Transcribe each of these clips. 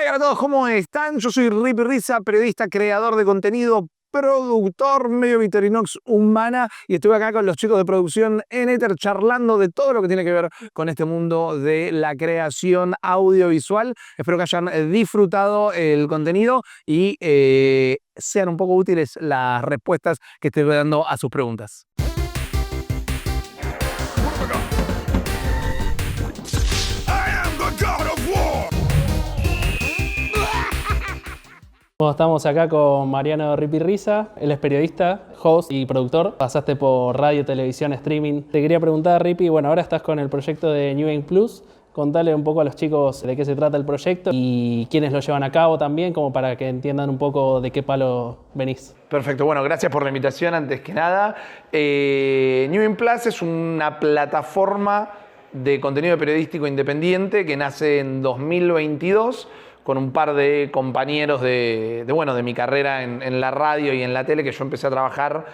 Hola a todos, ¿cómo están? Yo soy Rippy Risa, periodista, creador de contenido, productor medio Victorinox humana, y estuve acá con los chicos de producción en Ether charlando de todo lo que tiene que ver con este mundo de la creación audiovisual. Espero que hayan disfrutado el contenido y sean un poco útiles las respuestas que estoy dando a sus preguntas. Bueno, estamos acá con Mariano Rippy Risa, él es periodista, host y productor. Pasaste por radio, televisión, streaming. Te quería preguntar, Rippy, bueno, ahora estás con el proyecto de New Game Plus. Contale un poco a los chicos de qué se trata el proyecto y quiénes lo llevan a cabo también, como para que entiendan un poco de qué palo venís. Perfecto, bueno, gracias por la invitación antes que nada. New Game Plus es una plataforma de contenido periodístico independiente que nace en 2022 con un par de compañeros de mi carrera en la radio y en la tele, que yo empecé a trabajar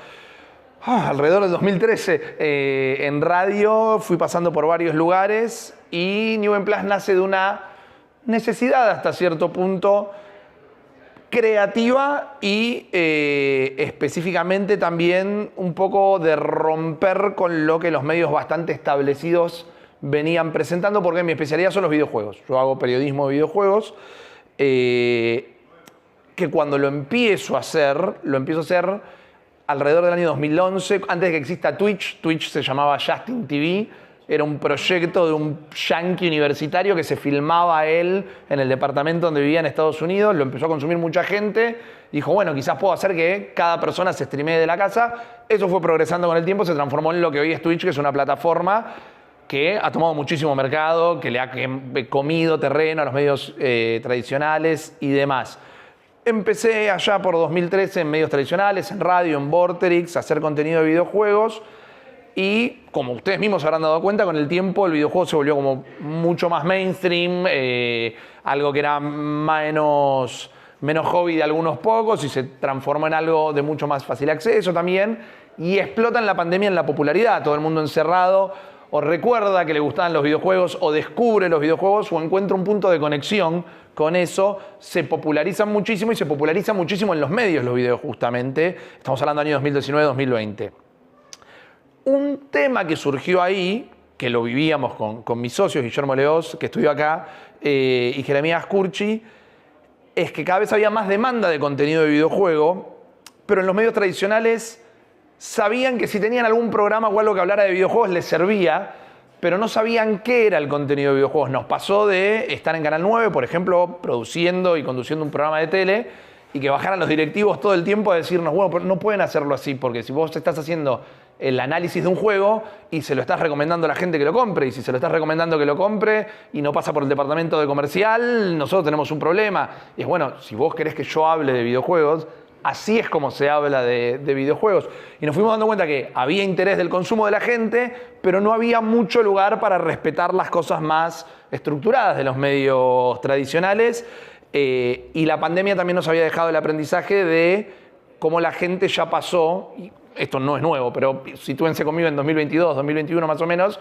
alrededor del 2013 en radio. Fui pasando por varios lugares y New Game Plus nace de una necesidad hasta cierto punto creativa y específicamente también un poco de romper con lo que los medios bastante establecidos venían presentando, porque mi especialidad son los videojuegos. Yo hago periodismo de videojuegos, que cuando lo empiezo a hacer alrededor del año 2011, antes de que exista Twitch. Twitch se llamaba Justin TV, era un proyecto de un yankee universitario que se filmaba él en el departamento donde vivía en Estados Unidos. Lo empezó a consumir mucha gente. Dijo, bueno, quizás puedo hacer que cada persona se streamee de la casa. Eso fue progresando con el tiempo, se transformó en lo que hoy es Twitch, que es una plataforma que ha tomado muchísimo mercado, que le ha comido terreno a los medios tradicionales y demás. Empecé allá por 2013 en medios tradicionales, en radio, en Vorterix, a hacer contenido de videojuegos. Y como ustedes mismos se habrán dado cuenta, con el tiempo el videojuego se volvió como mucho más mainstream, algo que era menos hobby de algunos pocos, y se transformó en algo de mucho más fácil acceso también. Y explota en la pandemia en la popularidad. Todo el mundo encerrado o recuerda que le gustaban los videojuegos, o descubre los videojuegos, o encuentra un punto de conexión con eso. Se popularizan muchísimo, y se populariza muchísimo en los medios los videos, justamente. Estamos hablando del año 2019-2020. Un tema que surgió ahí, que lo vivíamos con mis socios, Guillermo Leoz, que estudió acá, y Jeremías Curchi, es que cada vez había más demanda de contenido de videojuego, pero en los medios tradicionales sabían que si tenían algún programa o algo que hablara de videojuegos les servía, pero no sabían qué era el contenido de videojuegos. Nos pasó de estar en Canal 9, por ejemplo, produciendo y conduciendo un programa de tele, y que bajaran los directivos todo el tiempo a decirnos, bueno, pero no pueden hacerlo así, porque si vos estás haciendo el análisis de un juego y se lo estás recomendando a la gente que lo compre, y si se lo estás recomendando que lo compre y no pasa por el departamento de comercial, nosotros tenemos un problema. Y es, bueno, si vos querés que yo hable de videojuegos, así es como se habla de videojuegos. Y nos fuimos dando cuenta que había interés del consumo de la gente, pero no había mucho lugar para respetar las cosas más estructuradas de los medios tradicionales. Y la pandemia también nos había dejado el aprendizaje de cómo la gente ya pasó, y esto no es nuevo, pero sitúense conmigo en 2022, 2021 más o menos,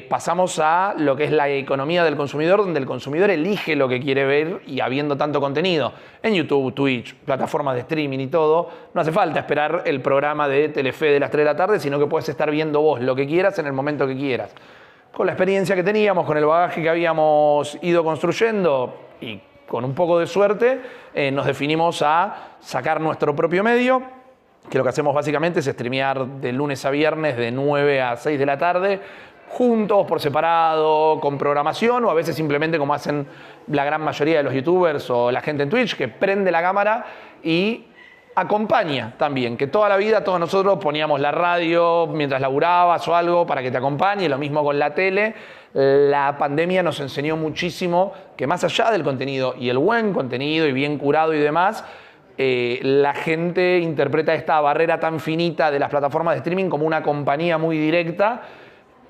pasamos a lo que es la economía del consumidor, donde el consumidor elige lo que quiere ver, y habiendo tanto contenido en YouTube, Twitch, plataformas de streaming y todo, no hace falta esperar el programa de Telefe de las 3 de la tarde, sino que puedes estar viendo vos lo que quieras en el momento que quieras. Con la experiencia que teníamos, con el bagaje que habíamos ido construyendo y con un poco de suerte, nos definimos a sacar nuestro propio medio, que lo que hacemos básicamente es streamear de lunes a viernes de 9 a 6 de la tarde, juntos, por separado, con programación, o a veces simplemente como hacen la gran mayoría de los youtubers o la gente en Twitch, que prende la cámara y acompaña también, que toda la vida todos nosotros poníamos la radio mientras laburabas o algo para que te acompañe, lo mismo con la tele. La pandemia nos enseñó muchísimo que más allá del contenido, y el buen contenido y bien curado y demás, la gente interpreta esta barrera tan finita de las plataformas de streaming como una compañía muy directa.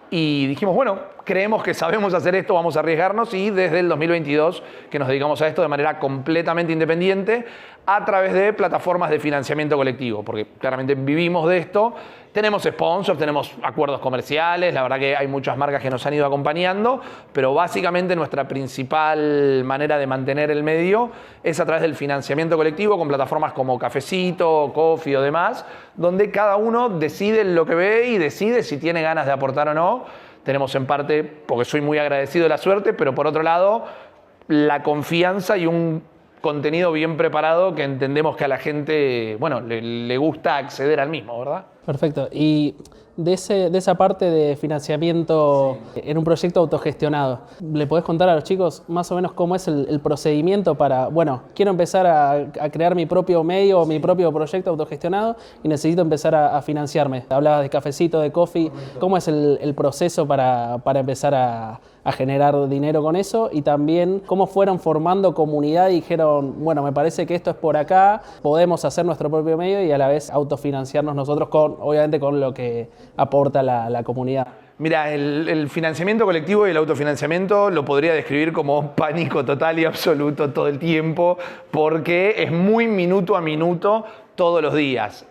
Y dijimos, bueno, creemos que sabemos hacer esto, vamos a arriesgarnos y desde el 2022 que nos dedicamos a esto de manera completamente independiente a través de plataformas de financiamiento colectivo, porque claramente vivimos de esto. Tenemos sponsors, tenemos acuerdos comerciales, la verdad que hay muchas marcas que nos han ido acompañando, pero básicamente nuestra principal manera de mantener el medio es a través del financiamiento colectivo con plataformas como Cafecito, Coffee o demás, donde cada uno decide lo que ve y decide si tiene ganas de aportar o no. Tenemos en parte, porque soy muy agradecido de la suerte, pero por otro lado, la confianza y un contenido bien preparado que entendemos que a la gente, bueno, le gusta acceder al mismo, ¿verdad? Perfecto. Y de esa parte de financiamiento en un proyecto autogestionado, ¿le podés contar a los chicos más o menos cómo es el procedimiento para, bueno, quiero empezar a crear mi propio medio o mi propio proyecto autogestionado y necesito empezar a financiarme? Hablabas de Cafecito, de Coffee. ¿Cómo es el proceso para empezar a generar dinero con eso? Y también, ¿cómo fueron formando comunidad y dijeron, bueno, me parece que esto es por acá, podemos hacer nuestro propio medio y a la vez autofinanciarnos nosotros, obviamente con lo que aporta la comunidad? Mira, el financiamiento colectivo y el autofinanciamiento lo podría describir como pánico total y absoluto todo el tiempo, porque es muy minuto a minuto todos los días.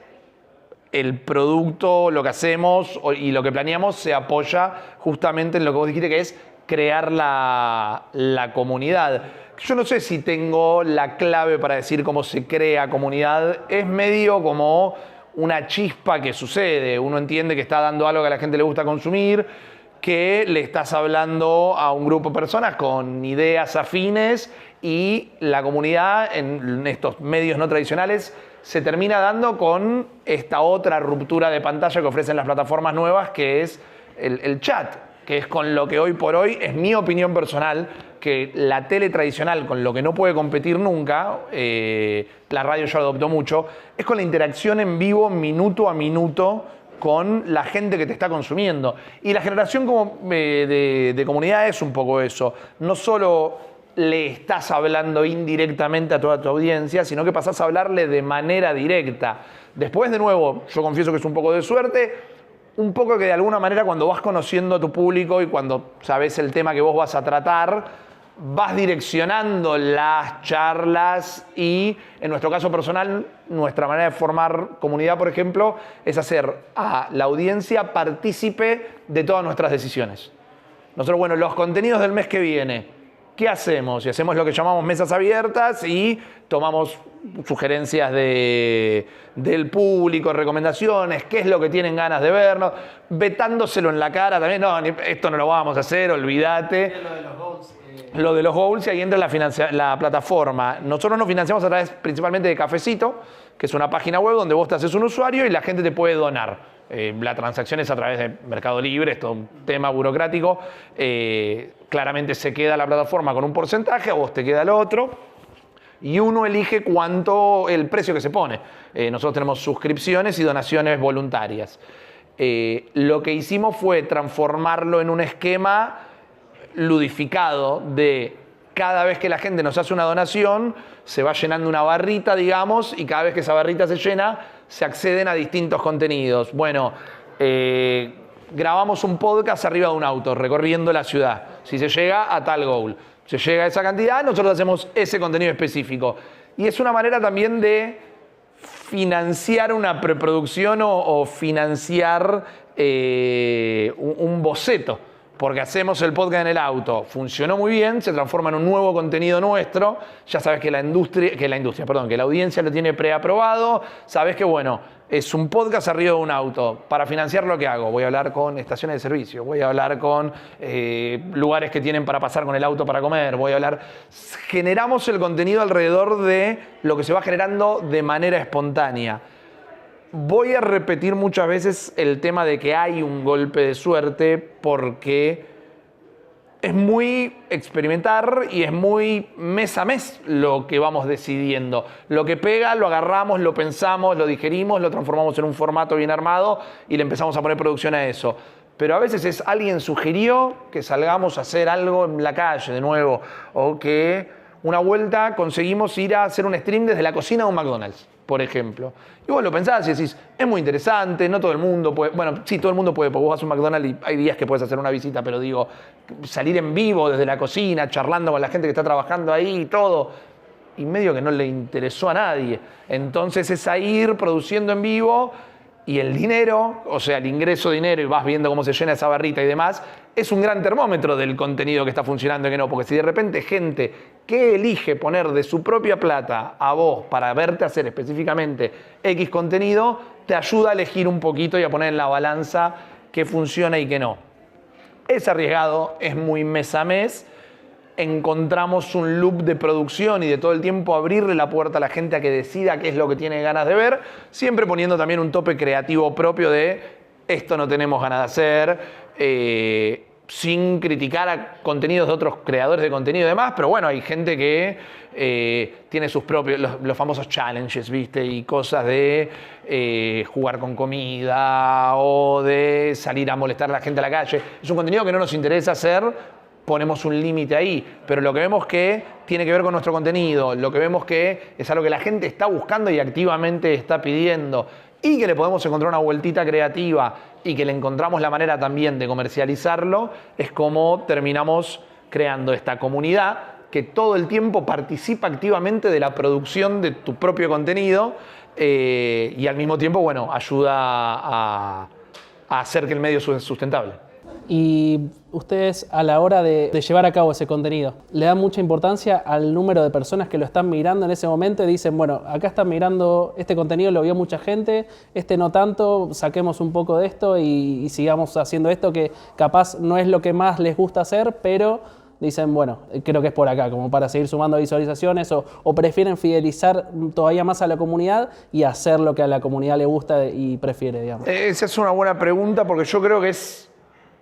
El producto, lo que hacemos y lo que planeamos se apoya justamente en lo que vos dijiste, que es crear la comunidad. Yo no sé si tengo la clave para decir cómo se crea comunidad. Es medio como una chispa que sucede. Uno entiende que está dando algo que a la gente le gusta consumir, que le estás hablando a un grupo de personas con ideas afines y la comunidad en estos medios no tradicionales se termina dando con esta otra ruptura de pantalla que ofrecen las plataformas nuevas, que es el chat, que es con lo que hoy por hoy, es mi opinión personal, que la tele tradicional, con lo que no puede competir nunca, la radio ya lo adoptó mucho, es con la interacción en vivo, minuto a minuto, con la gente que te está consumiendo. Y la generación como de comunidad es un poco eso. No solo le estás hablando indirectamente a toda tu audiencia, sino que pasás a hablarle de manera directa. Después, de nuevo, yo confieso que es un poco de suerte, un poco que de alguna manera cuando vas conociendo a tu público y cuando sabes el tema que vos vas a tratar, vas direccionando las charlas y, en nuestro caso personal, nuestra manera de formar comunidad, por ejemplo, es hacer a la audiencia partícipe de todas nuestras decisiones. Nosotros, bueno, los contenidos del mes que viene, ¿qué hacemos? Y hacemos lo que llamamos mesas abiertas y tomamos sugerencias del público, recomendaciones, qué es lo que tienen ganas de vernos, vetándoselo en la cara también. No, esto no lo vamos a hacer, olvídate. Lo de los goals, y ahí entra la plataforma. Nosotros nos financiamos a través principalmente de Cafecito, que es una página web donde vos te haces un usuario y la gente te puede donar. La transacción es a través de Mercado Libre, es todo un tema burocrático. Claramente se queda la plataforma con un porcentaje, a vos te queda el otro. Y uno elige el precio que se pone. Nosotros tenemos suscripciones y donaciones voluntarias. Lo que hicimos fue transformarlo en un esquema ludificado de cada vez que la gente nos hace una donación, se va llenando una barrita, digamos, y cada vez que esa barrita se llena, se acceden a distintos contenidos. Bueno, grabamos un podcast arriba de un auto, recorriendo la ciudad. Si se llega a tal goal, se llega a esa cantidad, nosotros hacemos ese contenido específico. Y es una manera también de financiar una preproducción o financiar un boceto. Porque hacemos el podcast en el auto, funcionó muy bien, se transforma en un nuevo contenido nuestro, ya sabes que la audiencia lo tiene preaprobado, sabes que bueno, es un podcast arriba de un auto. Para financiar lo que hago, voy a hablar con estaciones de servicio, voy a hablar con lugares que tienen para pasar con el auto para comer, generamos el contenido alrededor de lo que se va generando de manera espontánea. Voy a repetir muchas veces el tema de que hay un golpe de suerte porque es muy experimentar y es muy mes a mes lo que vamos decidiendo. Lo que pega, lo agarramos, lo pensamos, lo digerimos, lo transformamos en un formato bien armado y le empezamos a poner producción a eso. Pero a veces alguien sugirió que salgamos a hacer algo en la calle de nuevo o que una vuelta conseguimos ir a hacer un stream desde la cocina de un McDonald's, por ejemplo. Y vos lo pensás y decís, es muy interesante, no todo el mundo puede, bueno, sí, todo el mundo puede, porque vos vas a un McDonald's y hay días que puedes hacer una visita, pero digo, salir en vivo desde la cocina, charlando con la gente que está trabajando ahí y todo, y medio que no le interesó a nadie. Entonces es a ir produciendo en vivo y el dinero, o sea, el ingreso de dinero y vas viendo cómo se llena esa barrita y demás, es un gran termómetro del contenido que está funcionando y que no. Porque si de repente gente que elige poner de su propia plata a vos para verte hacer específicamente X contenido, te ayuda a elegir un poquito y a poner en la balanza qué funciona y qué no. Es arriesgado, es muy mes a mes. Encontramos un loop de producción y de todo el tiempo abrirle la puerta a la gente a que decida qué es lo que tiene ganas de ver, siempre poniendo también un tope creativo propio de esto no tenemos ganas de hacer, sin criticar a contenidos de otros creadores de contenido y demás, pero bueno, hay gente que tiene sus propios, los famosos challenges, ¿viste? Y cosas de jugar con comida o de salir a molestar a la gente a la calle. Es un contenido que no nos interesa hacer, ponemos un límite ahí, pero lo que vemos que tiene que ver con nuestro contenido, lo que vemos que es algo que la gente está buscando y activamente está pidiendo y que le podemos encontrar una vueltita creativa y que le encontramos la manera también de comercializarlo, es como terminamos creando esta comunidad que todo el tiempo participa activamente de la producción de tu propio contenido y al mismo tiempo, bueno, ayuda a hacer que el medio sea sustentable. Y ustedes a la hora de llevar a cabo ese contenido, ¿le dan mucha importancia al número de personas que lo están mirando en ese momento y dicen, bueno, acá están mirando este contenido, lo vio mucha gente, este no tanto, saquemos un poco de esto y sigamos haciendo esto que capaz no es lo que más les gusta hacer, pero dicen, bueno, creo que es por acá, como para seguir sumando visualizaciones o prefieren fidelizar todavía más a la comunidad y hacer lo que a la comunidad le gusta y prefiere, digamos? Esa es una buena pregunta porque yo creo que es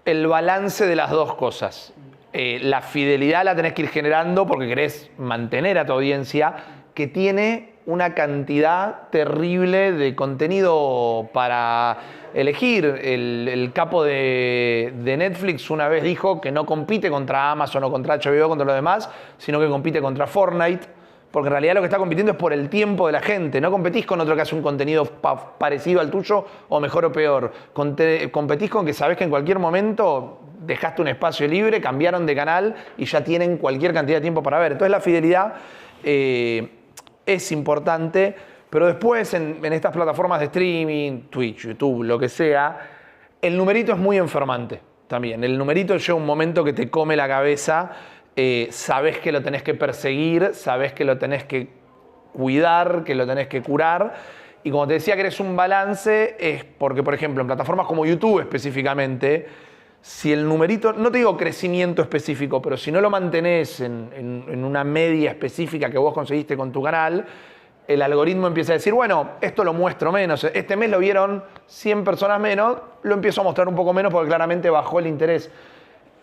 el balance de las dos cosas. La fidelidad la tenés que ir generando porque querés mantener a tu audiencia que tiene una cantidad terrible de contenido para elegir. El capo de Netflix una vez dijo que no compite contra Amazon o contra HBO, contra los demás, sino que compite contra Fortnite, porque en realidad lo que está compitiendo es por el tiempo de la gente. No competís con otro que hace un contenido parecido al tuyo o mejor o peor. Competís con que sabés que en cualquier momento dejaste un espacio libre, cambiaron de canal y ya tienen cualquier cantidad de tiempo para ver. Entonces la fidelidad es importante, pero después en estas plataformas de streaming, Twitch, YouTube, lo que sea, el numerito es muy enfermante también. El numerito llega un momento que te come la cabeza. Sabés que lo tenés que perseguir, sabés que lo tenés que cuidar, que lo tenés que curar. Y como te decía que eres un balance, es porque, por ejemplo, en plataformas como YouTube específicamente, si el numerito, no te digo crecimiento específico, pero si no lo mantenés en una media específica que vos conseguiste con tu canal, el algoritmo empieza a decir, bueno, esto lo muestro menos. Este mes lo vieron 100 personas menos, lo empiezo a mostrar un poco menos porque claramente bajó el interés.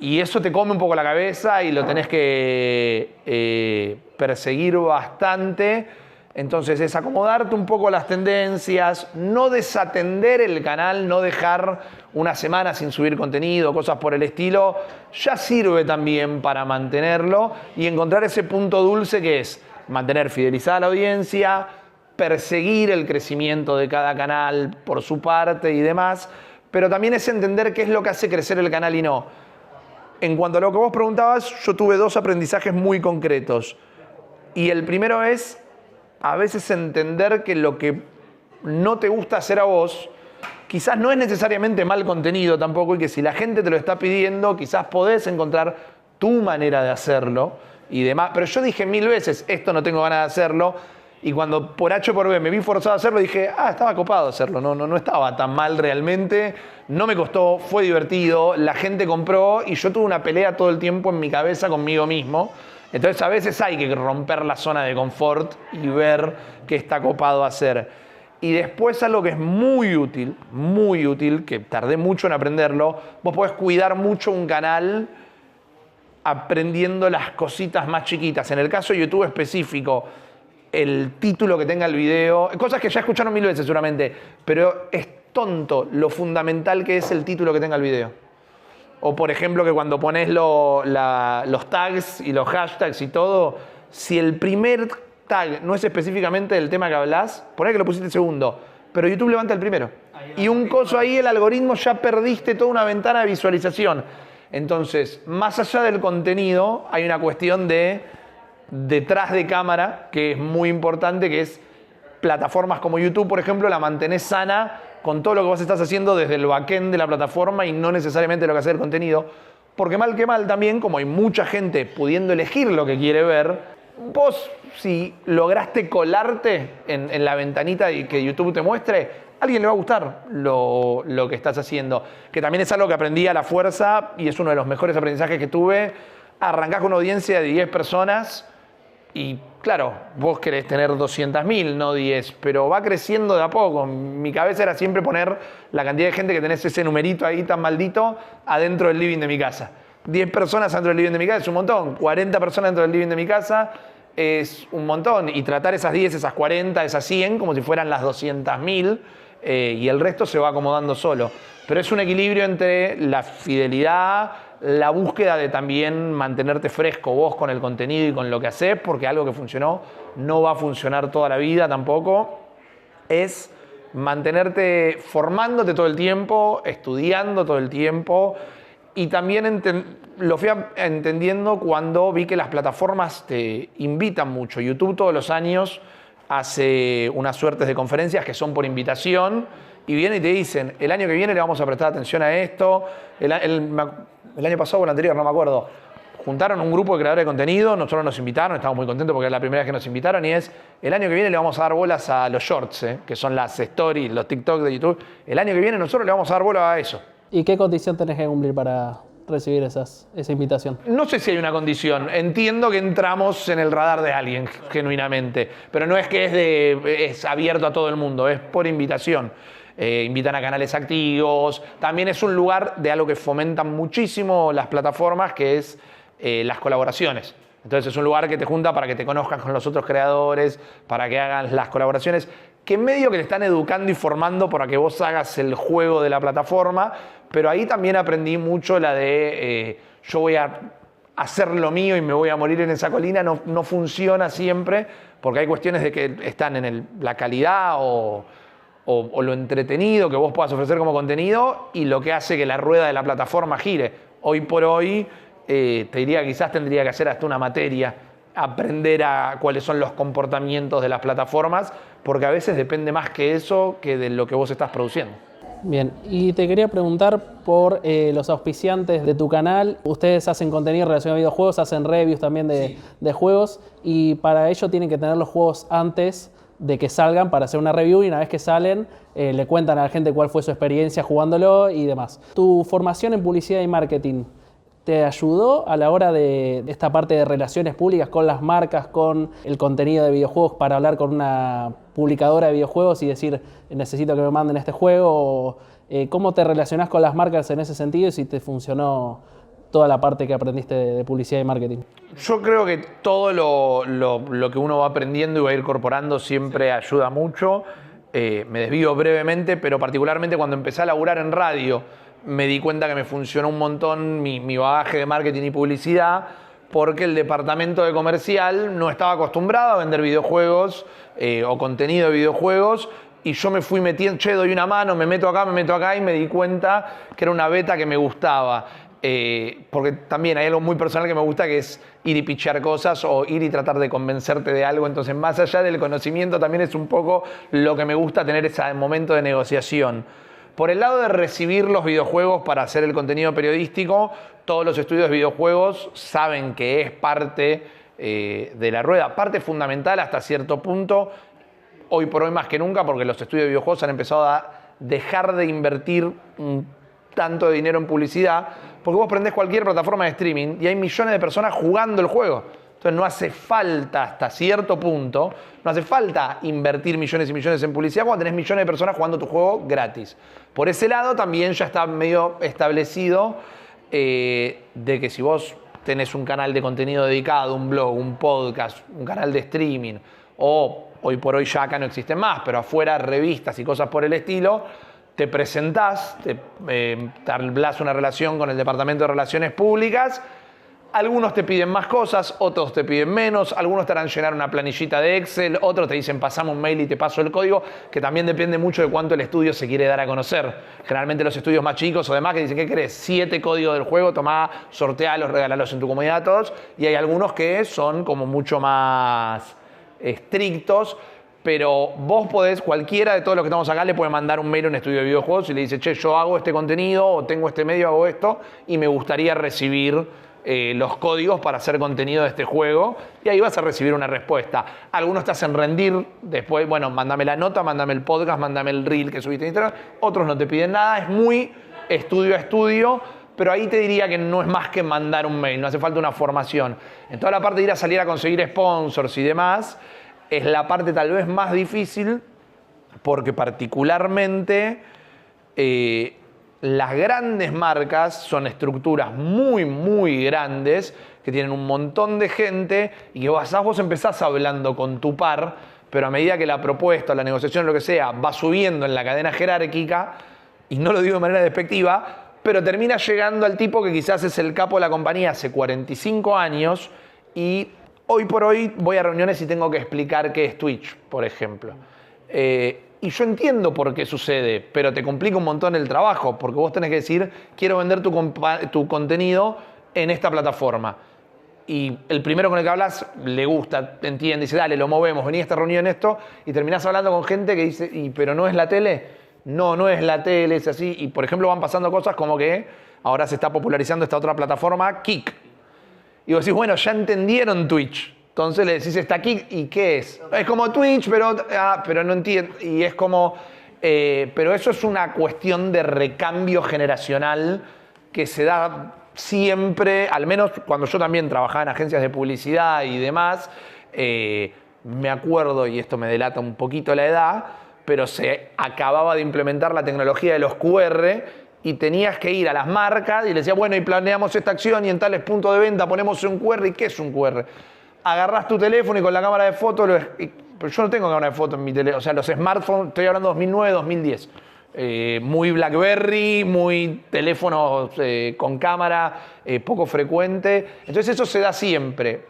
Y eso te come un poco la cabeza y lo tenés que perseguir bastante. Entonces es acomodarte un poco las tendencias, no desatender el canal, no dejar una semana sin subir contenido, cosas por el estilo. Ya sirve también para mantenerlo y encontrar ese punto dulce que es mantener fidelizada a la audiencia, perseguir el crecimiento de cada canal por su parte y demás. Pero también es entender qué es lo que hace crecer el canal y no. En cuanto a lo que vos preguntabas, yo tuve dos aprendizajes muy concretos. Y el primero es, a veces entender que lo que no te gusta hacer a vos, quizás no es necesariamente mal contenido tampoco, y que si la gente te lo está pidiendo, quizás podés encontrar tu manera de hacerlo y demás. Pero yo dije 1000 veces, esto no tengo ganas de hacerlo. Y cuando por H o por B me vi forzado a hacerlo, dije, estaba copado hacerlo, no estaba tan mal realmente, no me costó, fue divertido, la gente compró y yo tuve una pelea todo el tiempo en mi cabeza conmigo mismo. Entonces a veces hay que romper la zona de confort y ver qué está copado hacer. Y después algo que es muy útil, que tardé mucho en aprenderlo, vos podés cuidar mucho un canal aprendiendo las cositas más chiquitas. En el caso de YouTube específico, el título que tenga el video, cosas que ya escucharon 1000 veces seguramente, pero es tonto lo fundamental que es el título que tenga el video. O por ejemplo que cuando pones los tags y los hashtags y todo, si el primer tag no es específicamente del tema que hablas, poné que lo pusiste segundo, pero YouTube levanta el primero. Y un coso ahí, el algoritmo, ya perdiste toda una ventana de visualización. Entonces, más allá del contenido, hay una cuestión de detrás de cámara que es muy importante, que es plataformas como YouTube, por ejemplo, la mantenés sana con todo lo que vos estás haciendo desde el backend de la plataforma y no necesariamente lo que hace el contenido. Porque mal que mal también, como hay mucha gente pudiendo elegir lo que quiere ver, vos si lograste colarte en la ventanita y que YouTube te muestre, a alguien le va a gustar lo que estás haciendo. Que también es algo que aprendí a la fuerza y es uno de los mejores aprendizajes que tuve. Arrancás con una audiencia de 10 personas y claro, vos querés tener 200.000, no 10, pero va creciendo de a poco. Mi cabeza era siempre poner la cantidad de gente que tenés ese numerito ahí tan maldito adentro del living de mi casa. 10 personas dentro del living de mi casa es un montón, 40 personas dentro del living de mi casa es un montón. Y tratar esas 10, esas 40, esas 100 como si fueran las 200.000 y el resto se va acomodando solo. Pero es un equilibrio entre la fidelidad, la búsqueda de también mantenerte fresco vos con el contenido y con lo que haces, porque algo que funcionó no va a funcionar toda la vida tampoco. Es mantenerte formándote todo el tiempo, estudiando todo el tiempo. Y también lo fui entendiendo cuando vi que las plataformas te invitan mucho. YouTube todos los años hace unas suertes de conferencias que son por invitación y vienen y te dicen, el año que viene le vamos a prestar atención a esto. El año pasado o el anterior, no me acuerdo. Juntaron un grupo de creadores de contenido, nosotros nos invitaron, estamos muy contentos porque es la primera vez que nos invitaron y es, el año que viene le vamos a dar bolas a los shorts, que son las stories, los TikTok de YouTube. El año que viene nosotros le vamos a dar bola a eso. ¿Y qué condición tenés que cumplir para recibir esa invitación? No sé si hay una condición. Entiendo que entramos en el radar de alguien, genuinamente. Pero no es que es abierto a todo el mundo, es por invitación. Invitan a canales activos. También es un lugar de algo que fomentan muchísimo las plataformas, que es las colaboraciones. Entonces es un lugar que te junta para que te conozcas con los otros creadores, para que hagan las colaboraciones, que medio que te están educando y formando para que vos hagas el juego de la plataforma, pero ahí también aprendí mucho la de yo voy a hacer lo mío y me voy a morir en esa colina. No funciona siempre, porque hay cuestiones de que están en la calidad o lo entretenido que vos puedas ofrecer como contenido y lo que hace que la rueda de la plataforma gire. Hoy por hoy, te diría que quizás tendría que hacer hasta una materia, aprender a cuáles son los comportamientos de las plataformas, porque a veces depende más que eso que de lo que vos estás produciendo. Bien, y te quería preguntar por los auspiciantes de tu canal. Ustedes hacen contenido relacionado a videojuegos, hacen reviews también de juegos, y para ello tienen que tener los juegos antes de que salgan para hacer una review, y una vez que salen le cuentan a la gente cuál fue su experiencia jugándolo y demás. Tu formación en publicidad y marketing, ¿te ayudó a la hora de esta parte de relaciones públicas con las marcas, con el contenido de videojuegos, para hablar con una publicadora de videojuegos y decir, necesito que me manden este juego? ¿Cómo te relacionás con las marcas en ese sentido y si te funcionó toda la parte que aprendiste de publicidad y marketing? Yo creo que todo lo que uno va aprendiendo y va incorporando siempre ayuda mucho. Me desvío brevemente, pero particularmente cuando empecé a laburar en radio, me di cuenta que me funcionó un montón mi bagaje de marketing y publicidad, porque el departamento de comercial no estaba acostumbrado a vender videojuegos o contenido de videojuegos, y yo me fui metiendo, doy una mano, me meto acá, y me di cuenta que era una beta que me gustaba. Porque también hay algo muy personal que me gusta, que es ir y pichear cosas o ir y tratar de convencerte de algo. Entonces, más allá del conocimiento, también es un poco lo que me gusta, tener ese momento de negociación. Por el lado de recibir los videojuegos para hacer el contenido periodístico, todos los estudios de videojuegos saben que es parte de la rueda, parte fundamental hasta cierto punto, hoy por hoy más que nunca, porque los estudios de videojuegos han empezado a dejar de invertir tanto de dinero en publicidad, porque vos prendés cualquier plataforma de streaming y hay millones de personas jugando el juego. Entonces no hace falta, hasta cierto punto, no hace falta invertir millones y millones en publicidad cuando tenés millones de personas jugando tu juego gratis. Por ese lado también ya está medio establecido de que si vos tenés un canal de contenido dedicado, un blog, un podcast, un canal de streaming, o hoy por hoy ya acá no existen más, pero afuera revistas y cosas por el estilo, te presentás, te hablas una relación con el Departamento de Relaciones Públicas, Algunos te piden más cosas, otros te piden menos, algunos te harán llenar una planillita de Excel, otros te dicen pasame un mail y te paso el código, que también depende mucho de cuánto el estudio se quiere dar a conocer. Generalmente los estudios más chicos o demás que dicen, ¿qué querés? 7 códigos del juego, tomá, sortealos, regalalos en tu comunidad a todos. Y hay algunos que son como mucho más estrictos, pero vos podés, cualquiera de todos los que estamos acá le puede mandar un mail a un estudio de videojuegos y le dice, che, yo hago este contenido o tengo este medio, hago esto y me gustaría recibir los códigos para hacer contenido de este juego, y ahí vas a recibir una respuesta. Algunos te hacen rendir después, bueno, mándame la nota, mándame el podcast, mándame el reel que subiste en Instagram. Otros no te piden nada, es muy estudio a estudio, pero ahí te diría que no es más que mandar un mail, no hace falta una formación. En toda la parte de ir a salir a conseguir sponsors y demás, es la parte tal vez más difícil, porque particularmente las grandes marcas son estructuras muy, muy grandes que tienen un montón de gente y que vos empezás hablando con tu par, pero a medida que la propuesta, la negociación, lo que sea, va subiendo en la cadena jerárquica, y no lo digo de manera despectiva, pero termina llegando al tipo que quizás es el capo de la compañía hace 45 años y hoy por hoy voy a reuniones y tengo que explicar qué es Twitch, por ejemplo. Y yo entiendo por qué sucede, pero te complica un montón el trabajo, porque vos tenés que decir, quiero vender tu contenido en esta plataforma. Y el primero con el que hablas le gusta, entiende, dice, dale, lo movemos, vení a esta reunión, esto, y terminás hablando con gente que dice, ¿pero no es la tele? No, no es la tele, es así. Y por ejemplo van pasando cosas como que ahora se está popularizando esta otra plataforma, Kick. Y vos decís, bueno, ya entendieron Twitch. Entonces le decís, está aquí, ¿y qué es? Es como Twitch, pero no entiendo. Y es como, pero eso es una cuestión de recambio generacional que se da siempre, al menos cuando yo también trabajaba en agencias de publicidad y demás, me acuerdo, y esto me delata un poquito la edad, pero se acababa de implementar la tecnología de los QR y tenías que ir a las marcas y le decías, bueno, y planeamos esta acción y en tales puntos de venta ponemos un QR. ¿Y qué es un QR? Agarrás tu teléfono y con la cámara de foto, pero yo no tengo cámara de foto en mi teléfono, o sea, los smartphones, estoy hablando de 2009, 2010, muy BlackBerry, muy teléfonos con cámara, poco frecuente, entonces eso se da siempre,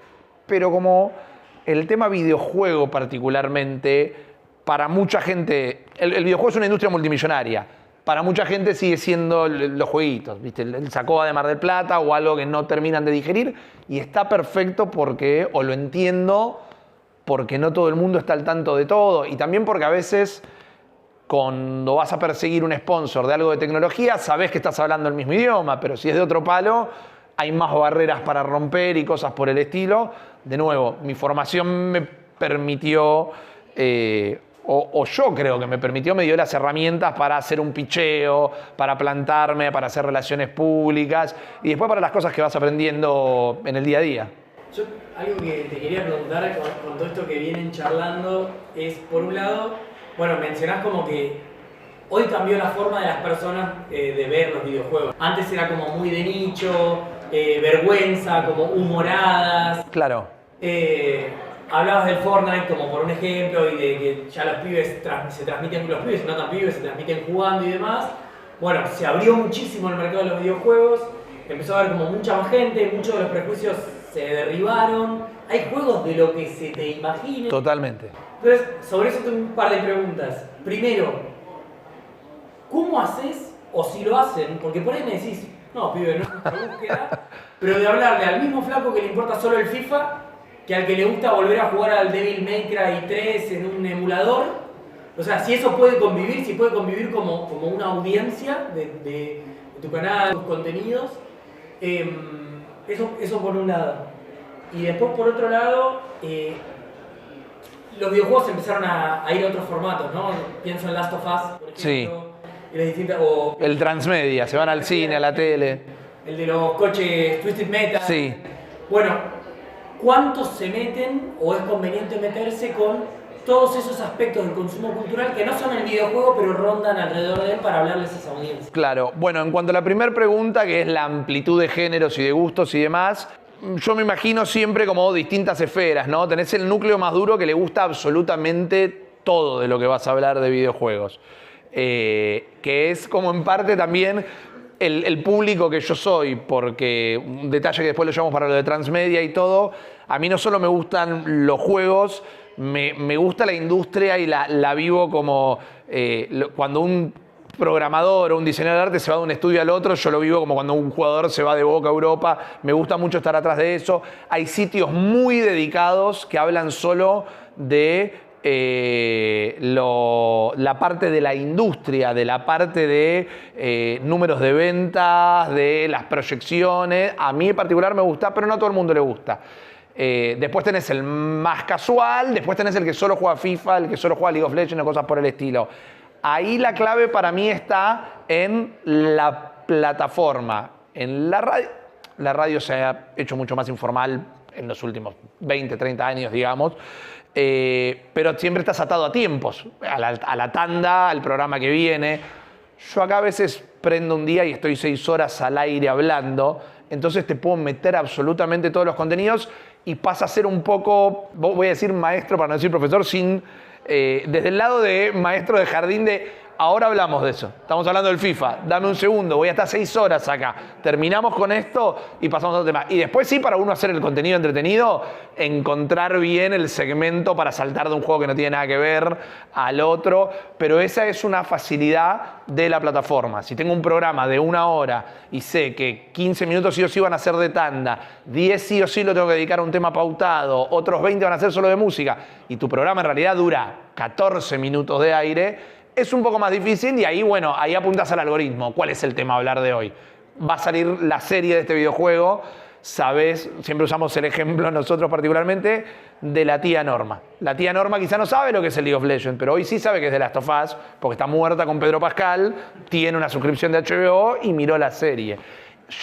pero como el tema videojuego particularmente, para mucha gente, el videojuego es una industria multimillonaria, para mucha gente sigue siendo los jueguitos, ¿viste? El Sacoa de Mar del Plata o algo que no terminan de digerir. Y está perfecto porque, o lo entiendo, porque no todo el mundo está al tanto de todo. Y también porque a veces, cuando vas a perseguir un sponsor de algo de tecnología, sabés que estás hablando el mismo idioma, pero si es de otro palo, hay más barreras para romper y cosas por el estilo. De nuevo, mi formación me permitió... O yo creo que me dio las herramientas para hacer un picheo, para plantarme, para hacer relaciones públicas y después para las cosas que vas aprendiendo en el día a día. Yo algo que te quería preguntar con todo esto que vienen charlando es, por un lado, bueno, mencionás como que hoy cambió la forma de las personas de ver los videojuegos. Antes era como muy de nicho, vergüenza, como humoradas. Claro. Hablabas del Fortnite como por un ejemplo y de que ya los pibes se transmiten, los pibes no tan pibes, se transmiten jugando y demás. Bueno, se abrió muchísimo el mercado de los videojuegos, empezó a haber como mucha más gente, muchos de los prejuicios se derribaron, hay juegos de lo que se te imagine. Totalmente. Entonces, sobre eso tengo un par de preguntas. Primero, ¿cómo haces, o si lo hacen, porque por ahí me decís, no, pibe, no es nuestra búsqueda, pero de hablarle al mismo flaco que le importa solo el FIFA, que al que le gusta volver a jugar al Devil May Cry 3 en un emulador, o sea, si eso puede convivir, si puede convivir como una audiencia de tu canal, tus contenidos, eso por un lado. Y después por otro lado, los videojuegos empezaron a ir a otros formatos, ¿no? Pienso en Last of Us, por ejemplo, sí. Y las distintas, o el transmedia, se van al cine, a la tele. El de los coches Twisted Metal. Sí. Bueno, ¿cuántos se meten o es conveniente meterse con todos esos aspectos del consumo cultural que no son el videojuego, pero rondan alrededor de él para hablarles a esa audiencia? Claro. Bueno, en cuanto a la primera pregunta, que es la amplitud de géneros y de gustos y demás, yo me imagino siempre como distintas esferas, ¿no? Tenés el núcleo más duro que le gusta absolutamente todo de lo que vas a hablar de videojuegos. Que es como en parte también el público que yo soy, porque un detalle que después lo llevamos para lo de transmedia y todo, a mí no solo me gustan los juegos, me gusta la industria y la vivo como cuando un programador o un diseñador de arte se va de un estudio al otro, yo lo vivo como cuando un jugador se va de Boca a Europa, me gusta mucho estar atrás de eso. Hay sitios muy dedicados que hablan solo de la parte de la industria, de la parte de números de ventas, de las proyecciones. A mí en particular me gusta, pero no a todo el mundo le gusta. Después tenés el más casual, después tenés el que solo juega FIFA, el que solo juega League of Legends o cosas por el estilo. Ahí la clave para mí está en la plataforma. En la radio se ha hecho mucho más informal en los últimos 20, 30 años, digamos. Pero siempre estás atado a tiempos, a la tanda, al programa que viene. Yo acá a veces prendo un día y estoy 6 horas al aire hablando, entonces te puedo meter absolutamente todos los contenidos y pasa a ser un poco, voy a decir maestro para no decir profesor, desde el lado de maestro de jardín de ahora hablamos de eso. Estamos hablando del FIFA. Dame un segundo, voy a estar 6 horas acá. Terminamos con esto y pasamos a otro tema. Y después sí, para uno hacer el contenido entretenido, encontrar bien el segmento para saltar de un juego que no tiene nada que ver al otro. Pero esa es una facilidad de la plataforma. Si tengo un programa de 1 hora y sé que 15 minutos sí o sí van a ser de tanda, 10 sí o sí lo tengo que dedicar a un tema pautado, otros 20 van a ser solo de música, y tu programa en realidad dura 14 minutos de aire, es un poco más difícil y ahí, bueno, ahí apuntas al algoritmo. ¿Cuál es el tema a hablar de hoy? Va a salir la serie de este videojuego, sabes, siempre usamos el ejemplo nosotros particularmente de la tía Norma. La tía Norma quizá no sabe lo que es el League of Legends, pero hoy sí sabe que es de Last of Us, porque está muerta con Pedro Pascal, tiene una suscripción de HBO y miró la serie.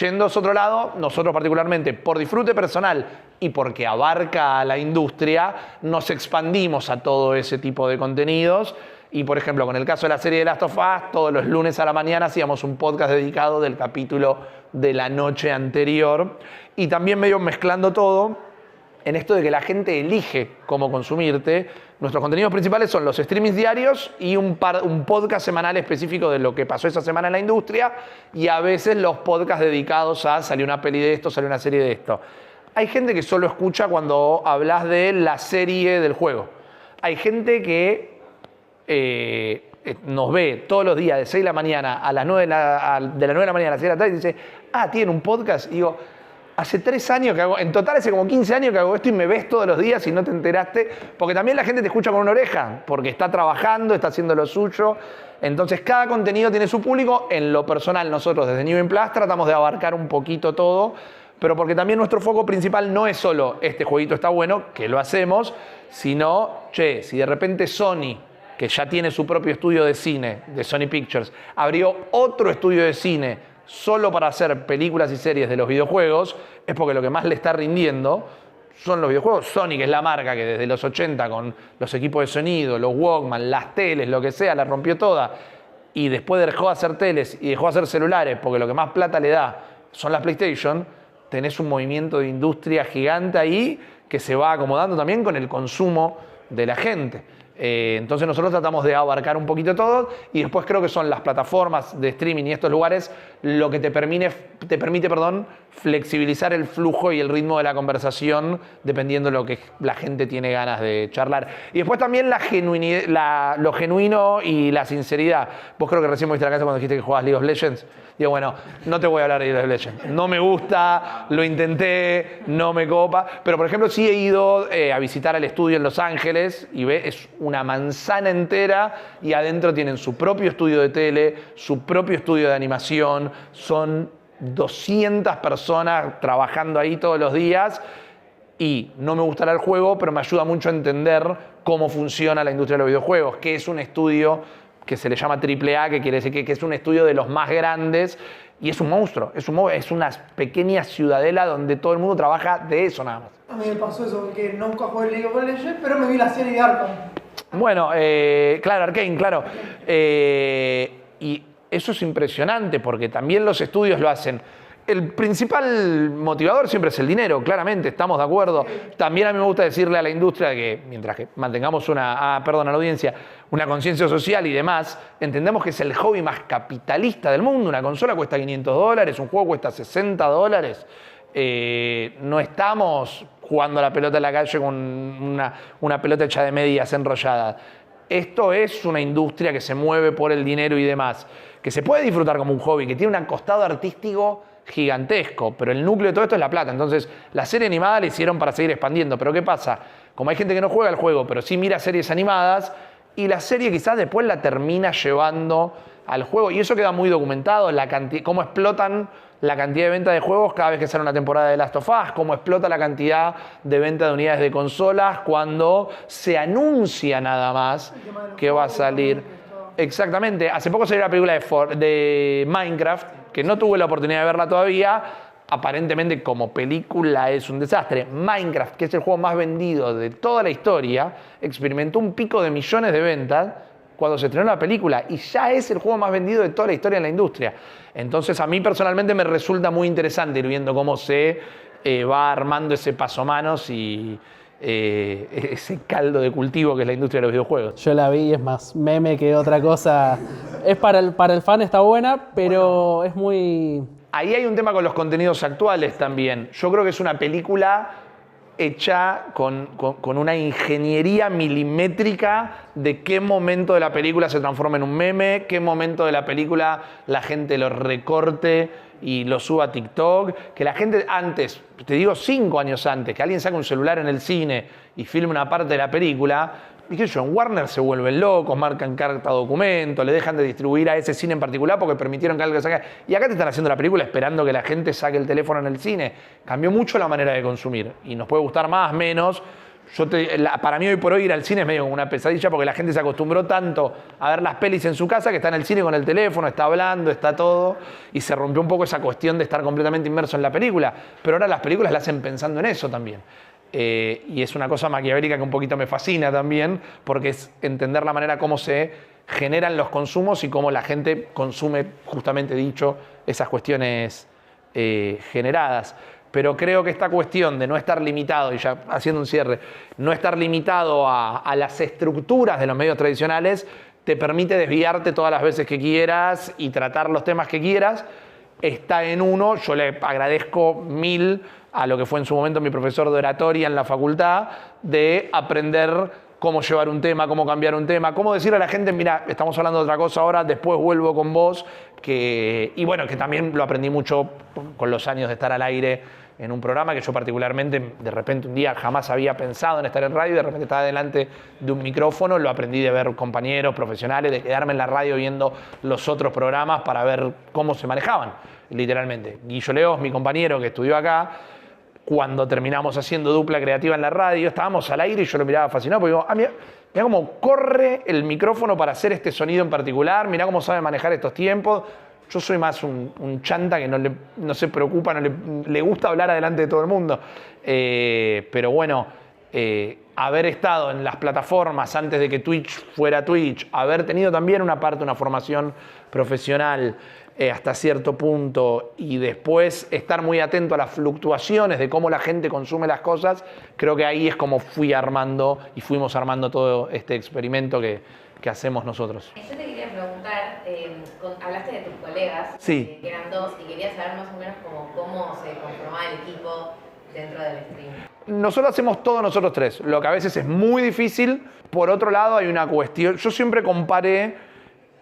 Yendo a otro lado, nosotros particularmente, por disfrute personal y porque abarca a la industria, nos expandimos a todo ese tipo de contenidos. Y, por ejemplo, con el caso de la serie de Last of Us, todos los lunes a la mañana hacíamos un podcast dedicado del capítulo de la noche anterior. Y también medio mezclando todo en esto de que la gente elige cómo consumirte. Nuestros contenidos principales son los streamings diarios y un podcast semanal específico de lo que pasó esa semana en la industria, y a veces los podcasts dedicados a salió una peli de esto, salió una serie de esto. Hay gente que solo escucha cuando hablas de la serie del juego. Hay gente que nos ve todos los días de 6 de la mañana a las 9 de la 9 de la mañana a las 6 de la tarde y dice, tiene un podcast. Y digo, hace 3 años que hago, en total hace como 15 años que hago esto y me ves todos los días y no te enteraste, porque también la gente te escucha con una oreja, porque está trabajando, está haciendo lo suyo. Entonces cada contenido tiene su público. En lo personal nosotros desde New Game Plus tratamos de abarcar un poquito todo, pero porque también nuestro foco principal no es solo este jueguito está bueno, que lo hacemos, sino, si de repente Sony, que ya tiene su propio estudio de cine, de Sony Pictures, abrió otro estudio de cine solo para hacer películas y series de los videojuegos, es porque lo que más le está rindiendo son los videojuegos. Sony, que es la marca que desde los 80 con los equipos de sonido, los Walkman, las teles, lo que sea, la rompió toda, y después dejó de hacer teles y dejó de hacer celulares porque lo que más plata le da son las PlayStation, tenés un movimiento de industria gigante ahí que se va acomodando también con el consumo de la gente. Entonces nosotros tratamos de abarcar un poquito todo, y después creo que son las plataformas de streaming y estos lugares lo que te permite flexibilizar el flujo y el ritmo de la conversación dependiendo de lo que la gente tiene ganas de charlar. Y después también lo genuino y la sinceridad. Vos creo que recién me viste la casa cuando dijiste que jugabas League of Legends. Digo, bueno, no te voy a hablar de League of Legends. No me gusta, lo intenté, no me copa. Pero, por ejemplo, sí he ido a visitar el estudio en Los Ángeles y es una manzana entera y adentro tienen su propio estudio de tele, su propio estudio de animación. Son 200 personas trabajando ahí todos los días. Y no me gustará el juego, pero me ayuda mucho a entender cómo funciona la industria de los videojuegos, que es un estudio que se le llama AAA, que quiere decir que es un estudio de los más grandes, y es un monstruo, es una pequeña ciudadela donde todo el mundo trabaja de eso nada más. A mí me pasó eso, porque nunca jugué League of Legends, pero me vi la serie de Arkham. Bueno, claro, Arcane, claro. Y eso es impresionante, porque también los estudios lo hacen. El principal motivador siempre es el dinero, claramente, estamos de acuerdo. También a mí me gusta decirle a la industria que mientras que mantengamos a la audiencia, una conciencia social y demás, entendemos que es el hobby más capitalista del mundo. Una consola cuesta $500, un juego cuesta $60. No estamos jugando a la pelota en la calle con una pelota hecha de medias enrolladas. Esto es una industria que se mueve por el dinero y demás, que se puede disfrutar como un hobby, que tiene un costado artístico gigantesco, pero el núcleo de todo esto es la plata. Entonces, la serie animada la hicieron para seguir expandiendo. Pero ¿qué pasa? Como hay gente que no juega el juego, pero sí mira series animadas, y la serie quizás después la termina llevando al juego. Y eso queda muy documentado, cómo explotan la cantidad de venta de juegos cada vez que sale una temporada de Last of Us, cómo explota la cantidad de venta de unidades de consolas cuando se anuncia nada más que va a salir. Exactamente. Hace poco salió la película de Minecraft, que no tuve la oportunidad de verla todavía. Aparentemente como película es un desastre. Minecraft, que es el juego más vendido de toda la historia, experimentó un pico de millones de ventas cuando se estrenó la película y ya es el juego más vendido de toda la historia en la industria. Entonces a mí personalmente me resulta muy interesante ir viendo cómo se va armando ese pasomanos y ese caldo de cultivo que es la industria de los videojuegos. Yo la vi y es más meme que otra cosa. Es para el fan está buena, pero es muy... Ahí hay un tema con los contenidos actuales también. Yo creo que es una película hecha con una ingeniería milimétrica de qué momento de la película se transforma en un meme, qué momento de la película la gente lo recorte y lo suba a TikTok. Que la gente antes, te digo 5 años antes, que alguien saca un celular en el cine y filme una parte de la película, y yo, en Warner se vuelven locos, marcan carta documento, le dejan de distribuir a ese cine en particular porque permitieron que alguien saque. Y acá te están haciendo la película esperando que la gente saque el teléfono en el cine. Cambió mucho la manera de consumir y nos puede gustar más, menos. Para mí hoy por hoy ir al cine es medio como una pesadilla porque la gente se acostumbró tanto a ver las pelis en su casa que está en el cine con el teléfono, está hablando, está todo, y se rompió un poco esa cuestión de estar completamente inmerso en la película. Pero ahora las películas las hacen pensando en eso también. Y es una cosa maquiavélica que un poquito me fascina también, porque es entender la manera como se generan los consumos y cómo la gente consume, justamente dicho, esas cuestiones generadas. Pero creo que esta cuestión de no estar limitado, y ya haciendo un cierre, no estar limitado a las estructuras de los medios tradicionales, te permite desviarte todas las veces que quieras y tratar los temas que quieras. Está en uno, yo le agradezco mil a lo que fue en su momento mi profesor de oratoria en la facultad, de aprender cómo llevar un tema, cómo cambiar un tema, cómo decirle a la gente, mira, estamos hablando de otra cosa ahora, después vuelvo con vos, y bueno, que también lo aprendí mucho con los años de estar al aire en un programa que yo particularmente, de repente un día jamás había pensado en estar en radio, de repente estaba delante de un micrófono, lo aprendí de ver compañeros profesionales, de quedarme en la radio viendo los otros programas para ver cómo se manejaban, literalmente. Guillo Leos, mi compañero que estudió acá, cuando terminamos haciendo dupla creativa en la radio, estábamos al aire y yo lo miraba fascinado, porque digo, mira cómo corre el micrófono para hacer este sonido en particular, mirá cómo sabe manejar estos tiempos. Yo soy más un chanta que no se preocupa, le gusta hablar adelante de todo el mundo. Pero bueno, haber estado en las plataformas antes de que Twitch fuera Twitch, haber tenido también una formación profesional hasta cierto punto y después estar muy atento a las fluctuaciones de cómo la gente consume las cosas, creo que ahí es como fuimos armando todo este experimento que hacemos nosotros. Yo te quería preguntar, hablaste de tus colegas, sí, que eran 2, y quería saber más o menos cómo se conformaba el equipo dentro del stream. Nosotros hacemos todo nosotros 3, lo que a veces es muy difícil. Por otro lado hay una cuestión, yo siempre comparé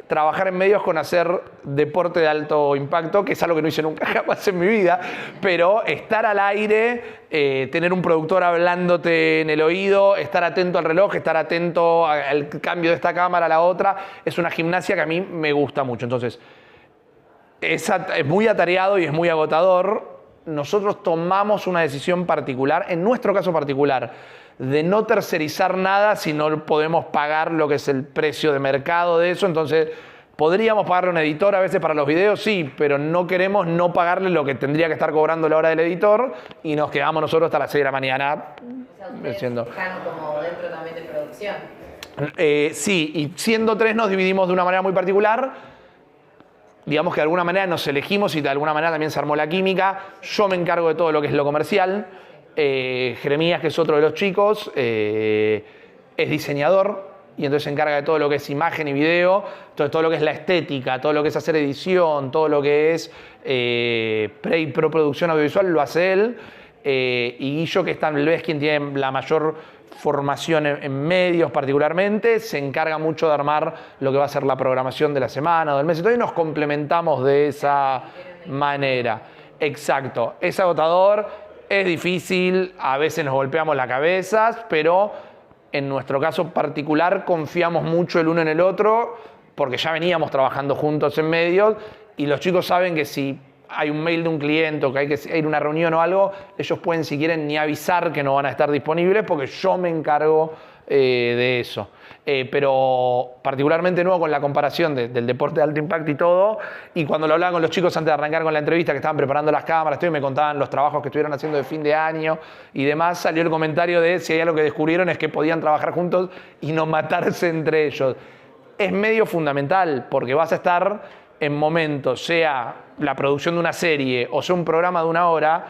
trabajar en medios con hacer deporte de alto impacto, que es algo que no hice nunca jamás en mi vida, pero estar al aire, tener un productor hablándote en el oído, estar atento al reloj, estar atento al cambio de esta cámara a la otra, es una gimnasia que a mí me gusta mucho. Entonces, es muy atareado y es muy agotador. Nosotros tomamos una decisión particular, en nuestro caso particular, de no tercerizar nada si no podemos pagar lo que es el precio de mercado de eso. Entonces, podríamos pagarle a un editor a veces para los videos, sí, pero no queremos no pagarle lo que tendría que estar cobrando la hora del editor y nos quedamos nosotros hasta las 6 de la mañana. O sea, ustedes Siendo. están como dentro también de producción. Sí, y siendo 3 nos dividimos de una manera muy particular. digamos que de alguna manera nos elegimos y de alguna manera también se armó la química. Yo me encargo de todo lo que es lo comercial. Jeremías, que es otro de los chicos, es diseñador y entonces se encarga de todo lo que es imagen y video, entonces todo lo que es la estética, todo lo que es hacer edición, todo lo que es pre y producción audiovisual lo hace él. Y Guillo, que es tal vez quien tiene la mayor formación en medios particularmente, se encarga mucho de armar lo que va a ser la programación de la semana o del mes. Entonces nos complementamos de esa manera. Exacto, es agotador, es difícil, a veces nos golpeamos la cabeza, pero en nuestro caso particular confiamos mucho el uno en el otro porque ya veníamos trabajando juntos en medios y los chicos saben que si hay un mail de un cliente o que hay que ir a una reunión o algo, ellos pueden, si quieren, ni avisar que no van a estar disponibles porque yo me encargo de eso. Pero particularmente nuevo con la comparación del deporte de alto impacto y todo, y cuando lo hablaba con los chicos antes de arrancar con la entrevista, que estaban preparando las cámaras, me contaban los trabajos que estuvieron haciendo de fin de año y demás, salió el comentario de si hay algo que descubrieron es que podían trabajar juntos y no matarse entre ellos. Es medio fundamental porque vas a estar en momentos, sea la producción de una serie o sea un programa de una hora,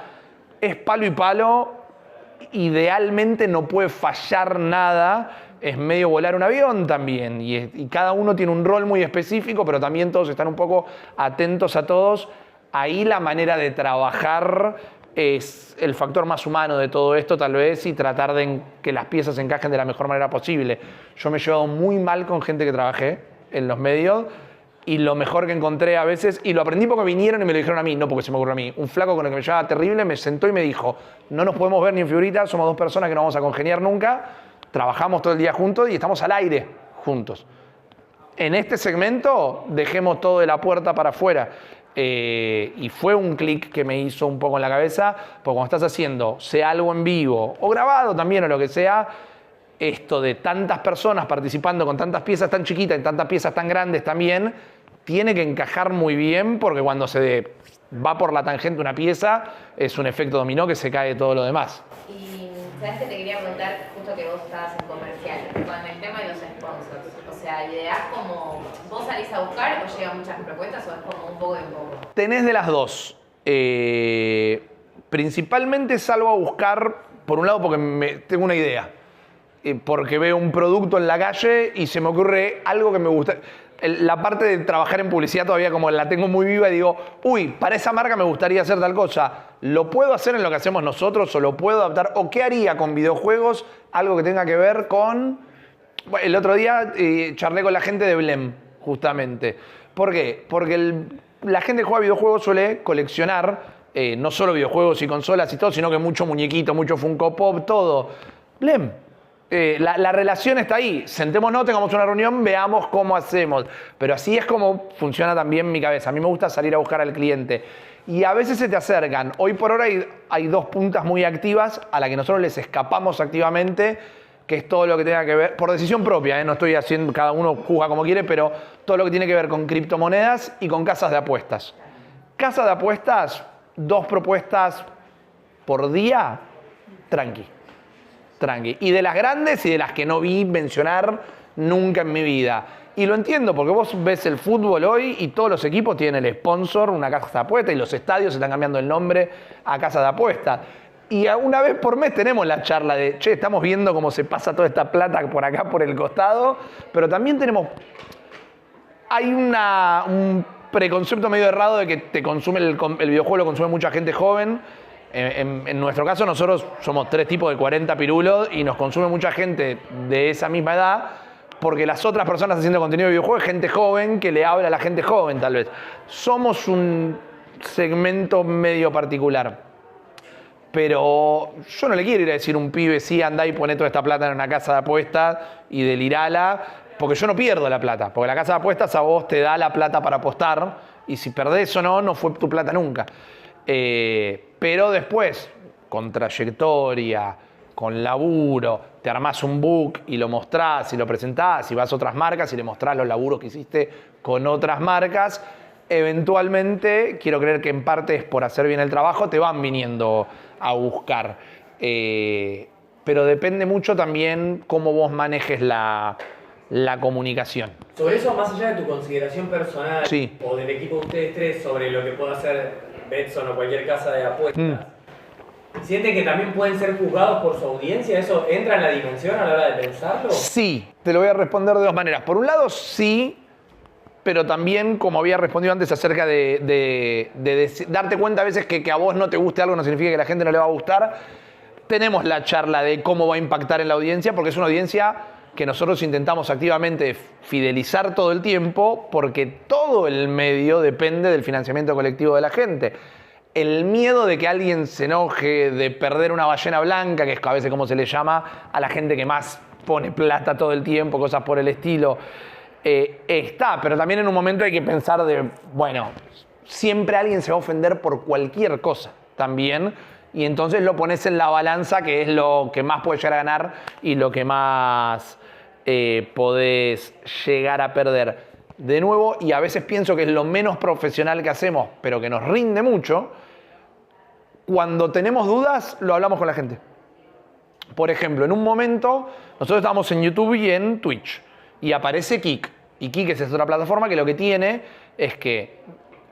es palo y palo, idealmente no puede fallar nada, es medio volar un avión también, y cada uno tiene un rol muy específico, pero también todos están un poco atentos a todos. Ahí la manera de trabajar es el factor más humano de todo esto, tal vez, y tratar de que las piezas encajen de la mejor manera posible. Yo me he llevado muy mal con gente que trabajé en los medios, y lo mejor que encontré a veces, y lo aprendí porque vinieron y me lo dijeron a mí, no porque se me ocurrió a mí. Un flaco con el que me llevaba terrible me sentó y me dijo, no nos podemos ver ni en figuritas, somos dos personas que no vamos a congeniar nunca, trabajamos todo el día juntos y estamos al aire juntos. En este segmento dejemos todo de la puerta para afuera. Y fue un clic que me hizo un poco en la cabeza, porque cuando estás haciendo, sea algo en vivo o grabado también o lo que sea, esto de tantas personas participando con tantas piezas tan chiquitas y tantas piezas tan grandes también, tiene que encajar muy bien porque cuando se va por la tangente una pieza es un efecto dominó que se cae todo lo demás. Y sabes que te quería preguntar, justo que vos estabas en comercial, con el tema de los sponsors. O sea, ¿ideas como vos salís a buscar o llegan muchas propuestas o es como un poco y un poco? Tenés de las dos. Principalmente salgo a buscar, por un lado porque tengo una idea. Porque veo un producto en la calle y se me ocurre algo que me gusta. La parte de trabajar en publicidad todavía como la tengo muy viva y digo, uy, para esa marca me gustaría hacer tal cosa. ¿Lo puedo hacer en lo que hacemos nosotros o lo puedo adaptar? ¿O qué haría con videojuegos? Algo que tenga que ver con... Bueno, el otro día charlé con la gente de Blem, justamente. ¿Por qué? Porque la gente que juega videojuegos suele coleccionar no solo videojuegos y consolas y todo, sino que mucho muñequito, mucho Funko Pop, todo. Blem. La relación está ahí. Sentémonos, tengamos una reunión, veamos cómo hacemos. Pero así es como funciona también mi cabeza. A mí me gusta salir a buscar al cliente. Y a veces se te acercan. Hoy por hoy hay dos puntas muy activas a las que nosotros les escapamos activamente, que es todo lo que tenga que ver, por decisión propia, no estoy haciendo, cada uno juzga como quiere, pero todo lo que tiene que ver con criptomonedas y con casas de apuestas. Casas de apuestas, 2 propuestas por día, tranqui. Y de las grandes y de las que no vi mencionar nunca en mi vida. Y lo entiendo, porque vos ves el fútbol hoy y todos los equipos tienen el sponsor, una casa de apuestas, y los estadios se están cambiando el nombre a casa de apuestas. Y una vez por mes tenemos la charla de, che, estamos viendo cómo se pasa toda esta plata por acá, por el costado, pero también hay un preconcepto medio errado de que te consume el videojuego, lo consume mucha gente joven. En nuestro caso nosotros somos 3 tipos de 40 pirulos y nos consume mucha gente de esa misma edad porque las otras personas haciendo contenido de videojuegos es gente joven que le habla a la gente joven tal vez. Somos un segmento medio particular. Pero yo no le quiero ir a decir a un pibe, sí, andá y poné toda esta plata en una casa de apuestas y delirala, porque yo no pierdo la plata, porque la casa de apuestas a vos te da la plata para apostar y si perdés o no fue tu plata nunca. Pero después, con trayectoria, con laburo, te armás un book y lo mostrás y lo presentás y vas a otras marcas y le mostrás los laburos que hiciste con otras marcas, eventualmente, quiero creer que en parte es por hacer bien el trabajo, te van viniendo a buscar. Pero depende mucho también cómo vos manejes la la comunicación. Sobre eso, más allá de tu consideración personal Sí. o del equipo de ustedes tres sobre lo que pueda hacer Betson o cualquier casa de apuestas, ¿sienten que también pueden ser juzgados por su audiencia? ¿Eso entra en la dimensión a la hora de pensarlo? Sí, te lo voy a responder de dos maneras. Por un lado, sí, pero también, como había respondido antes, acerca de darte cuenta a veces que a vos no te guste algo no significa que a la gente no le va a gustar. Tenemos la charla de cómo va a impactar en la audiencia, porque es una audiencia que nosotros intentamos activamente fidelizar todo el tiempo, porque todo el medio depende del financiamiento colectivo de la gente. El miedo de que alguien se enoje, de perder una ballena blanca, que es a veces como se le llama a la gente que más pone plata todo el tiempo, cosas por el estilo, está, pero también en un momento hay que pensar de, bueno, siempre alguien se va a ofender por cualquier cosa también, y entonces lo pones en la balanza, que es lo que más puedes llegar a ganar y lo que más podés llegar a perder. De nuevo, y a veces pienso que es lo menos profesional que hacemos, pero que nos rinde mucho, cuando tenemos dudas, lo hablamos con la gente. Por ejemplo, en un momento, nosotros estábamos en YouTube y en Twitch, y aparece Kick. Y Kick es otra plataforma que lo que tiene es que,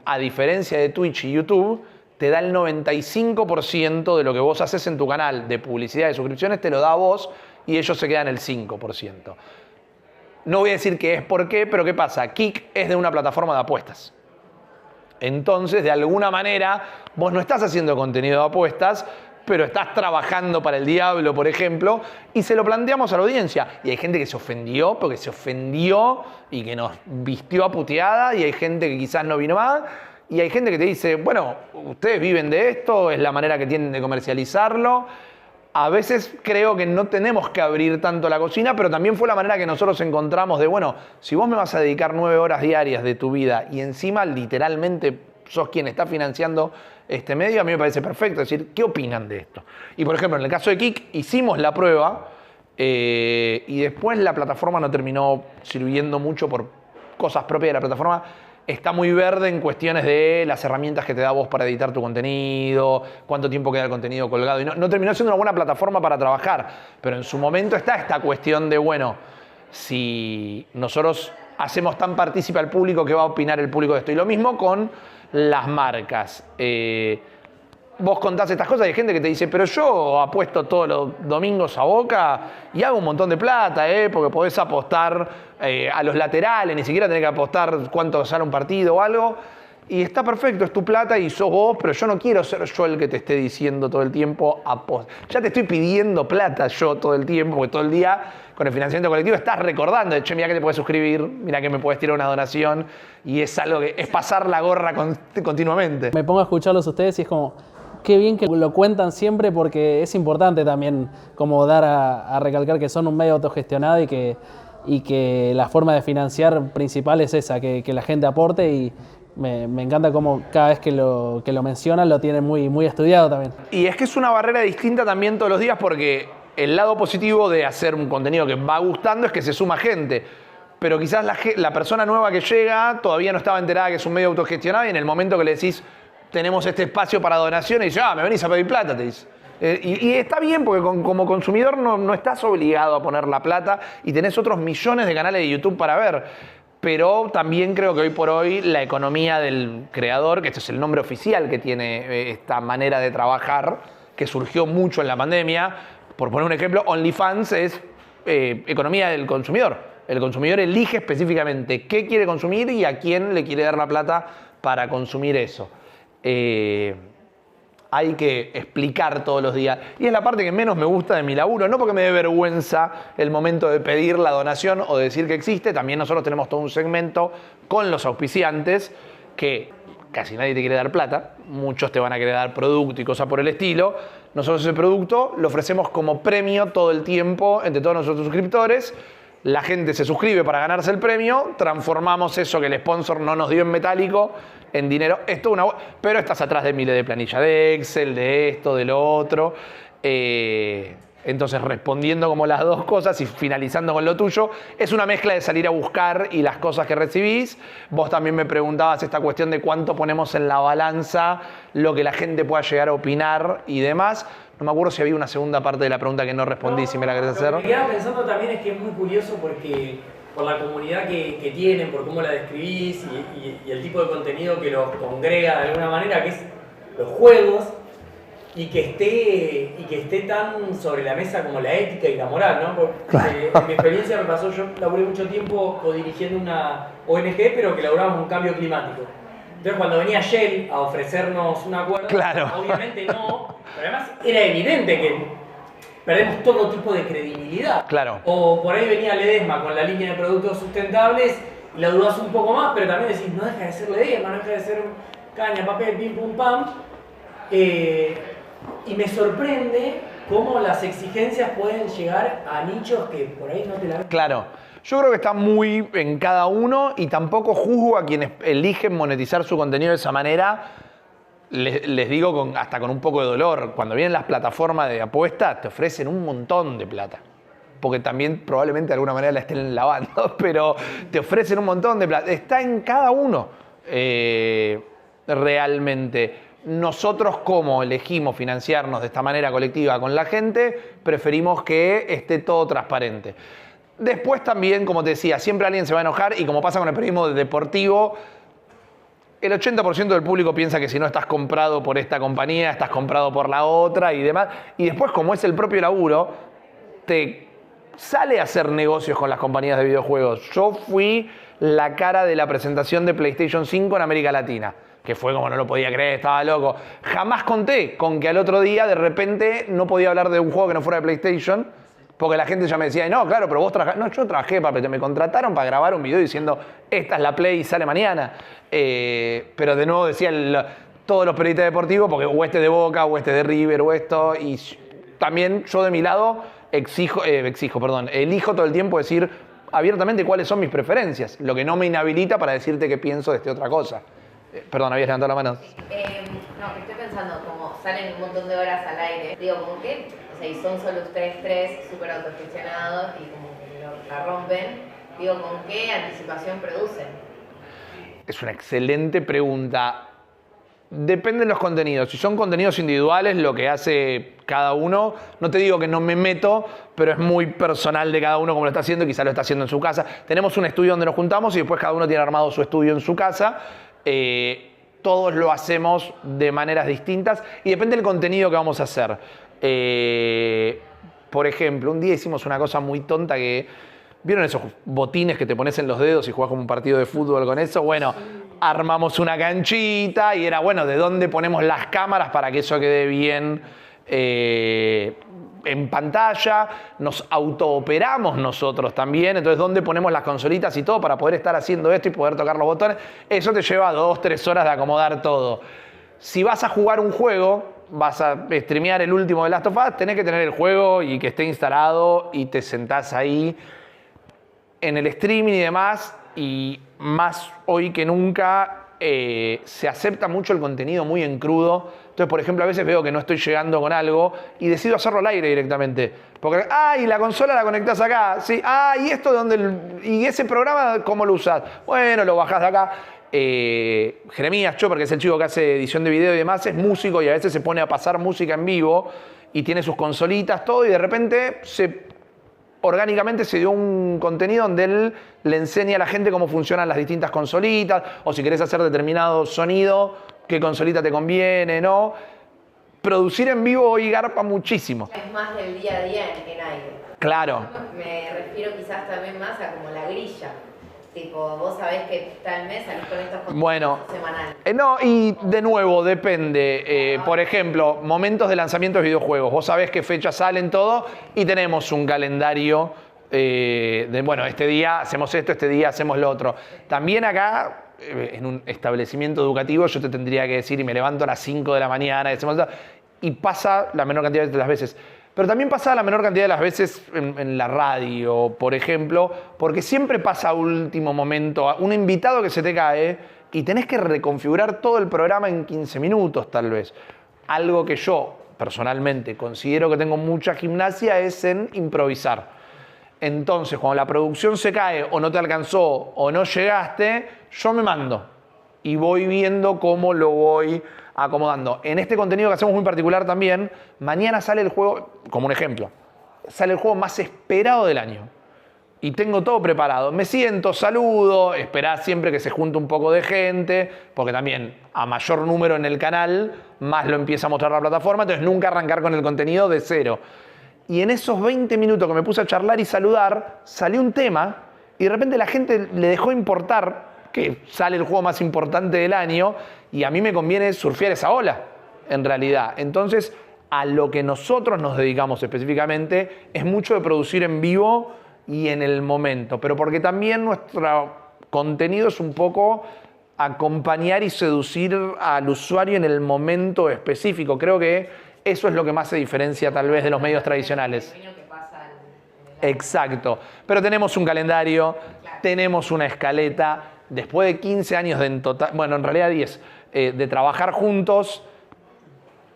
a diferencia de Twitch y YouTube, te da el 95% de lo que vos haces en tu canal de publicidad y suscripciones, te lo da a vos y ellos se quedan el 5%. No voy a decir qué es por qué, pero ¿qué pasa? Kick es de una plataforma de apuestas. Entonces, de alguna manera, vos no estás haciendo contenido de apuestas, pero estás trabajando para el diablo, por ejemplo, y se lo planteamos a la audiencia. Y hay gente que se ofendió, porque se ofendió y que nos vistió a puteada, y hay gente que quizás no vino más, y hay gente que te dice, bueno, ustedes viven de esto, es la manera que tienen de comercializarlo. A veces creo que no tenemos que abrir tanto la cocina, pero también fue la manera que nosotros encontramos de, bueno, si vos me vas a dedicar 9 horas diarias de tu vida y encima literalmente sos quien está financiando este medio, a mí me parece perfecto. Es decir, ¿qué opinan de esto? Y por ejemplo, en el caso de Kick, hicimos la prueba y después la plataforma no terminó sirviendo mucho por cosas propias de la plataforma. Está muy verde en cuestiones de las herramientas que te da vos para editar tu contenido, cuánto tiempo queda el contenido colgado. Y no terminó siendo una buena plataforma para trabajar, pero en su momento está esta cuestión de, bueno, si nosotros hacemos tan partícipe al público, ¿qué va a opinar el público de esto? Y lo mismo con las marcas. Vos contás estas cosas y hay gente que te dice, pero yo apuesto todos los domingos a Boca y hago un montón de plata, porque podés apostar a los laterales, ni siquiera tenés que apostar cuánto sale un partido o algo. Y está perfecto, es tu plata y sos vos, pero yo no quiero ser yo el que te esté diciendo todo el tiempo ya te estoy pidiendo plata yo todo el tiempo, porque todo el día con el financiamiento colectivo estás recordando, che, mira que te puedes suscribir, mira que me puedes tirar una donación, y es algo que es pasar la gorra continuamente. Me pongo a escucharlos a ustedes y es como, qué bien que lo cuentan siempre, porque es importante también como dar a recalcar que son un medio autogestionado y que la forma de financiar principal es esa, que la gente aporte, y me encanta cómo cada vez que lo mencionan lo tienen muy, muy estudiado también. Y es que es una barrera distinta también todos los días, porque el lado positivo de hacer un contenido que va gustando es que se suma gente. Pero quizás la persona nueva que llega todavía no estaba enterada que es un medio autogestionado, y en el momento que le decís, tenemos este espacio para donaciones, y dice, me venís a pedir plata, te dice. Y está bien, porque como consumidor no estás obligado a poner la plata y tenés otros millones de canales de YouTube para ver. Pero también creo que hoy por hoy la economía del creador, que este es el nombre oficial que tiene esta manera de trabajar, que surgió mucho en la pandemia, por poner un ejemplo, OnlyFans es economía del consumidor. El consumidor elige específicamente qué quiere consumir y a quién le quiere dar la plata para consumir eso. Hay que explicar todos los días. Y es la parte que menos me gusta de mi laburo, no porque me dé vergüenza el momento de pedir la donación o decir que existe. También nosotros tenemos todo un segmento con los auspiciantes que casi nadie te quiere dar plata. Muchos te van a querer dar producto y cosas por el estilo. Nosotros ese producto lo ofrecemos como premio todo el tiempo entre todos nuestros suscriptores. La gente se suscribe para ganarse el premio, transformamos eso que el sponsor no nos dio en metálico en dinero. Pero estás atrás de miles de planillas de Excel, de esto, de lo otro. Entonces, respondiendo como las dos cosas y finalizando con lo tuyo, es una mezcla de salir a buscar y las cosas que recibís. Vos también me preguntabas esta cuestión de cuánto ponemos en la balanza lo que la gente pueda llegar a opinar y demás. No me acuerdo si había una segunda parte de la pregunta que no respondí, si me la querés hacer. Lo que quedaba pensando también es que es muy curioso porque por la comunidad que tienen, por cómo la describís y el tipo de contenido que los congrega de alguna manera, que es los juegos, y que esté tan sobre la mesa como la ética y la moral, ¿no? Porque en mi experiencia me pasó, yo laburé mucho tiempo codirigiendo una ONG, pero que laburábamos un cambio climático. Entonces cuando venía Shell a ofrecernos un acuerdo, Claro. obviamente no, pero además era evidente que perdemos todo tipo de credibilidad. Claro. O por ahí venía Ledesma con la línea de productos sustentables y la dudás un poco más, pero también decís, no deja de ser Ledesma, no deja de ser caña, papel, pim, pum, pam. Y me sorprende cómo las exigencias pueden llegar a nichos que por ahí no te la ven. Claro. Yo creo que está muy en cada uno y tampoco juzgo a quienes eligen monetizar su contenido de esa manera. Les digo hasta con un poco de dolor, cuando vienen las plataformas de apuestas te ofrecen un montón de plata. Porque también probablemente de alguna manera la estén lavando, pero te ofrecen un montón de plata. Está en cada uno realmente. Nosotros, como elegimos financiarnos de esta manera colectiva con la gente, preferimos que esté todo transparente. Después también, como te decía, siempre alguien se va a enojar y como pasa con el periodismo deportivo, el 80% del público piensa que si no estás comprado por esta compañía, estás comprado por la otra y demás. Y después, como es el propio laburo, te sale a hacer negocios con las compañías de videojuegos. Yo fui la cara de la presentación de PlayStation 5 en América Latina, que fue como no lo podía creer, estaba loco. Jamás conté con que al otro día de repente no podía hablar de un juego que no fuera de PlayStation, porque la gente ya me decía, no, claro, pero vos trabajaste. No, yo trabajé, papi, me contrataron para grabar un video diciendo, esta es la Play y sale mañana. Pero de nuevo decía todos los periodistas deportivos, porque o este de Boca, o este de River, o esto. Y también yo de mi lado elijo todo el tiempo decir abiertamente cuáles son mis preferencias, lo que no me inhabilita para decirte qué pienso de otra cosa. Perdón, habías levantado la mano. No, que estoy pensando, como salen un montón de horas al aire, digo, como que, o sea, y son solo ustedes tres súper autogestionados y como que la rompen, digo, ¿con qué anticipación producen? Es una excelente pregunta. Depende de los contenidos. Si son contenidos individuales, lo que hace cada uno, no te digo que no me meto, pero es muy personal de cada uno como lo está haciendo y quizá lo está haciendo en su casa. Tenemos un estudio donde nos juntamos y después cada uno tiene armado su estudio en su casa. Todos lo hacemos de maneras distintas y depende del contenido que vamos a hacer. Por ejemplo, un día hicimos una cosa muy tonta que... ¿Vieron esos botines que te pones en los dedos y jugás como un partido de fútbol con eso? Bueno, armamos una canchita y era, bueno, ¿de dónde ponemos las cámaras para que eso quede bien en pantalla? Nos autooperamos nosotros también, entonces ¿dónde ponemos las consolitas y todo para poder estar haciendo esto y poder tocar los botones? Eso te lleva 2-3 horas de acomodar todo. Si vas a jugar un juego, vas a streamear el último de Last of Us, tenés que tener el juego y que esté instalado y te sentás ahí en el streaming y demás, y más hoy que nunca se acepta mucho el contenido muy en crudo. Entonces, por ejemplo, a veces veo que no estoy llegando con algo y decido hacerlo al aire directamente. Porque, y la consola la conectás acá. Sí, y esto de dónde, y ese programa, ¿cómo lo usás? Bueno, lo bajás de acá. Jeremías Chopper, que es el chico que hace edición de video y demás, es músico y a veces se pone a pasar música en vivo y tiene sus consolitas, todo, y de repente orgánicamente se dio un contenido donde él le enseña a la gente cómo funcionan las distintas consolitas, o si querés hacer determinado sonido, qué consolita te conviene, ¿no? Producir en vivo hoy garpa muchísimo. Es más del día a día en aire. Claro. Me refiero quizás también más a como la grilla. Tipo, vos sabés que tal mes salís con estos contenidos semanales. No, y de nuevo, depende. Por ejemplo, momentos de lanzamiento de videojuegos. Vos sabés qué fechas salen todo y tenemos un calendario bueno, este día hacemos esto, este día hacemos lo otro. También acá, en un establecimiento educativo, yo te tendría que decir, y me levanto a las 5 de la mañana, y pasa la menor cantidad de las veces. Pero también pasa la menor cantidad de las veces en la radio, por ejemplo, porque siempre pasa a último momento un invitado que se te cae y tenés que reconfigurar todo el programa en 15 minutos tal vez. Algo que yo personalmente considero que tengo mucha gimnasia es en improvisar. Entonces, cuando la producción se cae o no te alcanzó o no llegaste, yo me mando y voy viendo cómo lo voy acomodando. En este contenido que hacemos muy particular también, mañana sale el juego, como un ejemplo, sale el juego más esperado del año. y tengo todo preparado. Me siento, saludo, esperás siempre que se junte un poco de gente, porque también a mayor número en el canal, más lo empieza a mostrar la plataforma, entonces nunca arrancar con el contenido de cero. Y en esos 20 minutos que me puse a charlar y saludar, salió un tema y de repente la gente le dejó importar que sale el juego más importante del año y a mí me conviene surfear esa ola, en realidad. Entonces, a lo que nosotros nos dedicamos específicamente es mucho de producir en vivo y en el momento, pero porque también nuestro contenido es un poco acompañar y seducir al usuario en el momento específico. Creo que eso es lo que más se diferencia tal vez de los medios tradicionales. Exacto, pero tenemos un calendario, tenemos una escaleta, después de 15 años de en total, bueno, en realidad 10, de trabajar juntos,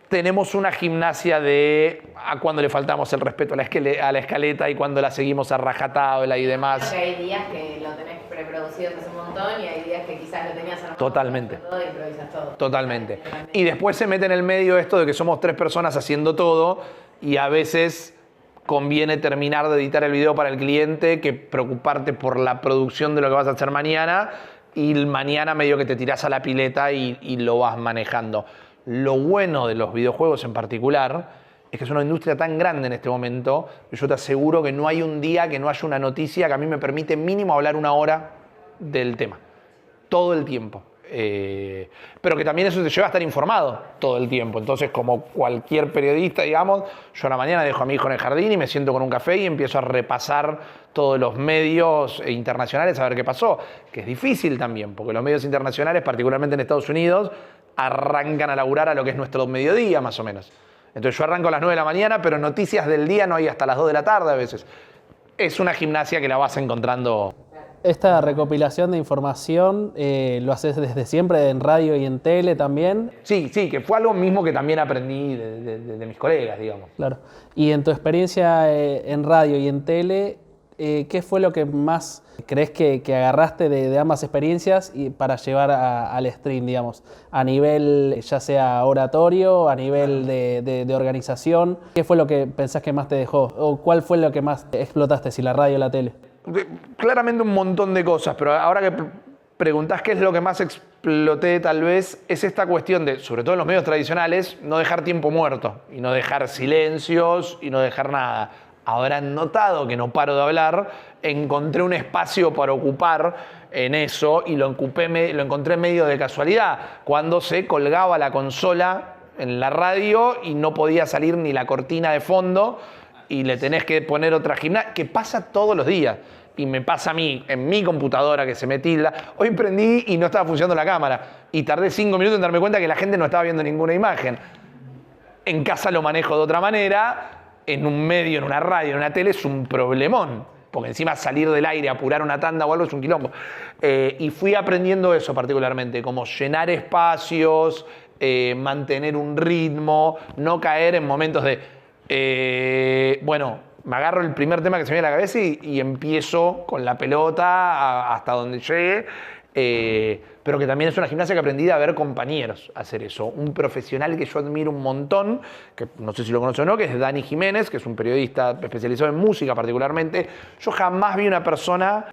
tenemos una gimnasia de a cuando le faltamos el respeto a la escaleta y cuando la seguimos a rajatabla y demás. Creo que hay días que lo tenés preproducido hace un montón y hay días que quizás lo tenías armado. Totalmente. Todo y improvisas todo. Totalmente. Y después se mete en el medio esto de que somos 3 personas haciendo todo y a veces conviene terminar de editar el video para el cliente que preocuparte por la producción de lo que vas a hacer mañana y mañana medio que te tirás a la pileta y lo vas manejando. Lo bueno de los videojuegos en particular es que es una industria tan grande en este momento que yo te aseguro que no hay un día que no haya una noticia que a mí me permite mínimo hablar 1 hora del tema. Todo el tiempo. Pero que también eso te lleva a estar informado todo el tiempo. Entonces, como cualquier periodista, digamos, yo a la mañana dejo a mi hijo en el jardín y me siento con un café y empiezo a repasar todos los medios internacionales a ver qué pasó. Que es difícil también, porque los medios internacionales, particularmente en Estados Unidos, arrancan a laburar a lo que es nuestro mediodía, más o menos. Entonces yo arranco a las 9 de la mañana, pero noticias del día no hay hasta las 2 de la tarde a veces. Es una gimnasia que la vas encontrando. Esta recopilación de información lo haces desde siempre en radio y en tele también. Sí, que fue algo mismo que también aprendí de mis colegas, digamos. Claro. Y en tu experiencia en radio y en tele, ¿qué fue lo que más crees que agarraste de ambas experiencias y para llevar al stream, digamos? A nivel ya sea oratorio, a nivel de organización. ¿Qué fue lo que pensás que más te dejó? ¿O cuál fue lo que más explotaste, si la radio o la tele? Claramente un montón de cosas, pero ahora que preguntás qué es lo que más exploté tal vez, es esta cuestión de, sobre todo en los medios tradicionales, no dejar tiempo muerto y no dejar silencios y no dejar nada. Habrán notado que no paro de hablar, encontré un espacio para ocupar en eso y lo encontré medio de casualidad, cuando se colgaba la consola en la radio y no podía salir ni la cortina de fondo y le tenés que poner otra gimnasia, que pasa todos los días. Y me pasa a mí, en mi computadora que se me tilda. Hoy prendí y no estaba funcionando la cámara. Y tardé 5 minutos en darme cuenta que la gente no estaba viendo ninguna imagen. En casa lo manejo de otra manera. En un medio, en una radio, en una tele es un problemón. Porque encima salir del aire, apurar una tanda o algo es un quilombo. Y fui aprendiendo eso particularmente. Como llenar espacios, mantener un ritmo, no caer en momentos de... bueno, me agarro el primer tema que se me viene a la cabeza y empiezo con la pelota hasta donde llegue. Pero que también es una gimnasia que aprendí a ver compañeros hacer eso. Un profesional que yo admiro un montón, que no sé si lo conoce o no, que es Dani Jiménez, que es un periodista especializado en música particularmente. Yo jamás vi una persona,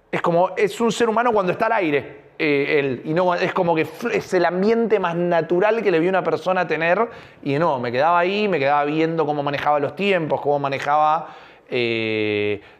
es un ser humano cuando está al aire. Él, y no, es como que es el ambiente más natural que le vi a una persona tener. Y no, me quedaba ahí, me quedaba viendo cómo manejaba los tiempos, cómo manejaba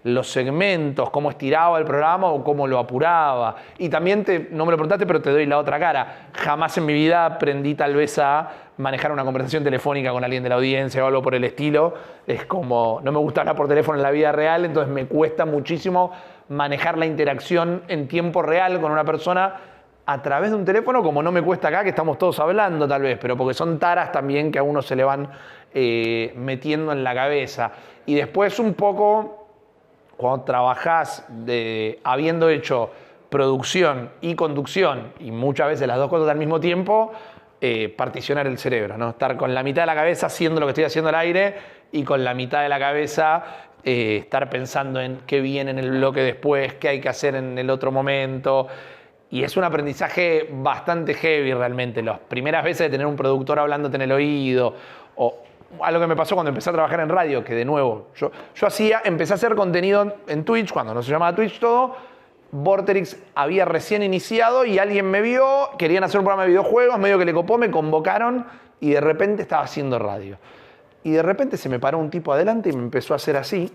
los segmentos, cómo estiraba el programa o cómo lo apuraba. Y también, no me lo preguntaste, pero te doy la otra cara. Jamás en mi vida aprendí tal vez a manejar una conversación telefónica con alguien de la audiencia o algo por el estilo. Es como, no me gusta hablar por teléfono en la vida real, entonces me cuesta muchísimo manejar la interacción en tiempo real con una persona a través de un teléfono, como no me cuesta acá, que estamos todos hablando tal vez, pero porque son taras también que a uno se le van metiendo en la cabeza. Y después un poco, cuando trabajás habiendo hecho producción y conducción, y muchas veces las dos cosas al mismo tiempo, particionar el cerebro, ¿no? Estar con la mitad de la cabeza haciendo lo que estoy haciendo al aire y con la mitad de la cabeza estar pensando en qué viene en el bloque después, qué hay que hacer en el otro momento. Y es un aprendizaje bastante heavy realmente. Las primeras veces de tener un productor hablándote en el oído, o algo que me pasó cuando empecé a trabajar en radio, que de nuevo, yo empecé a hacer contenido en Twitch, cuando no se llamaba Twitch todo. Vorterix había recién iniciado y alguien me vio, querían hacer un programa de videojuegos, medio que le copó, me convocaron y de repente estaba haciendo radio. Y de repente se me paró un tipo adelante y me empezó a hacer así.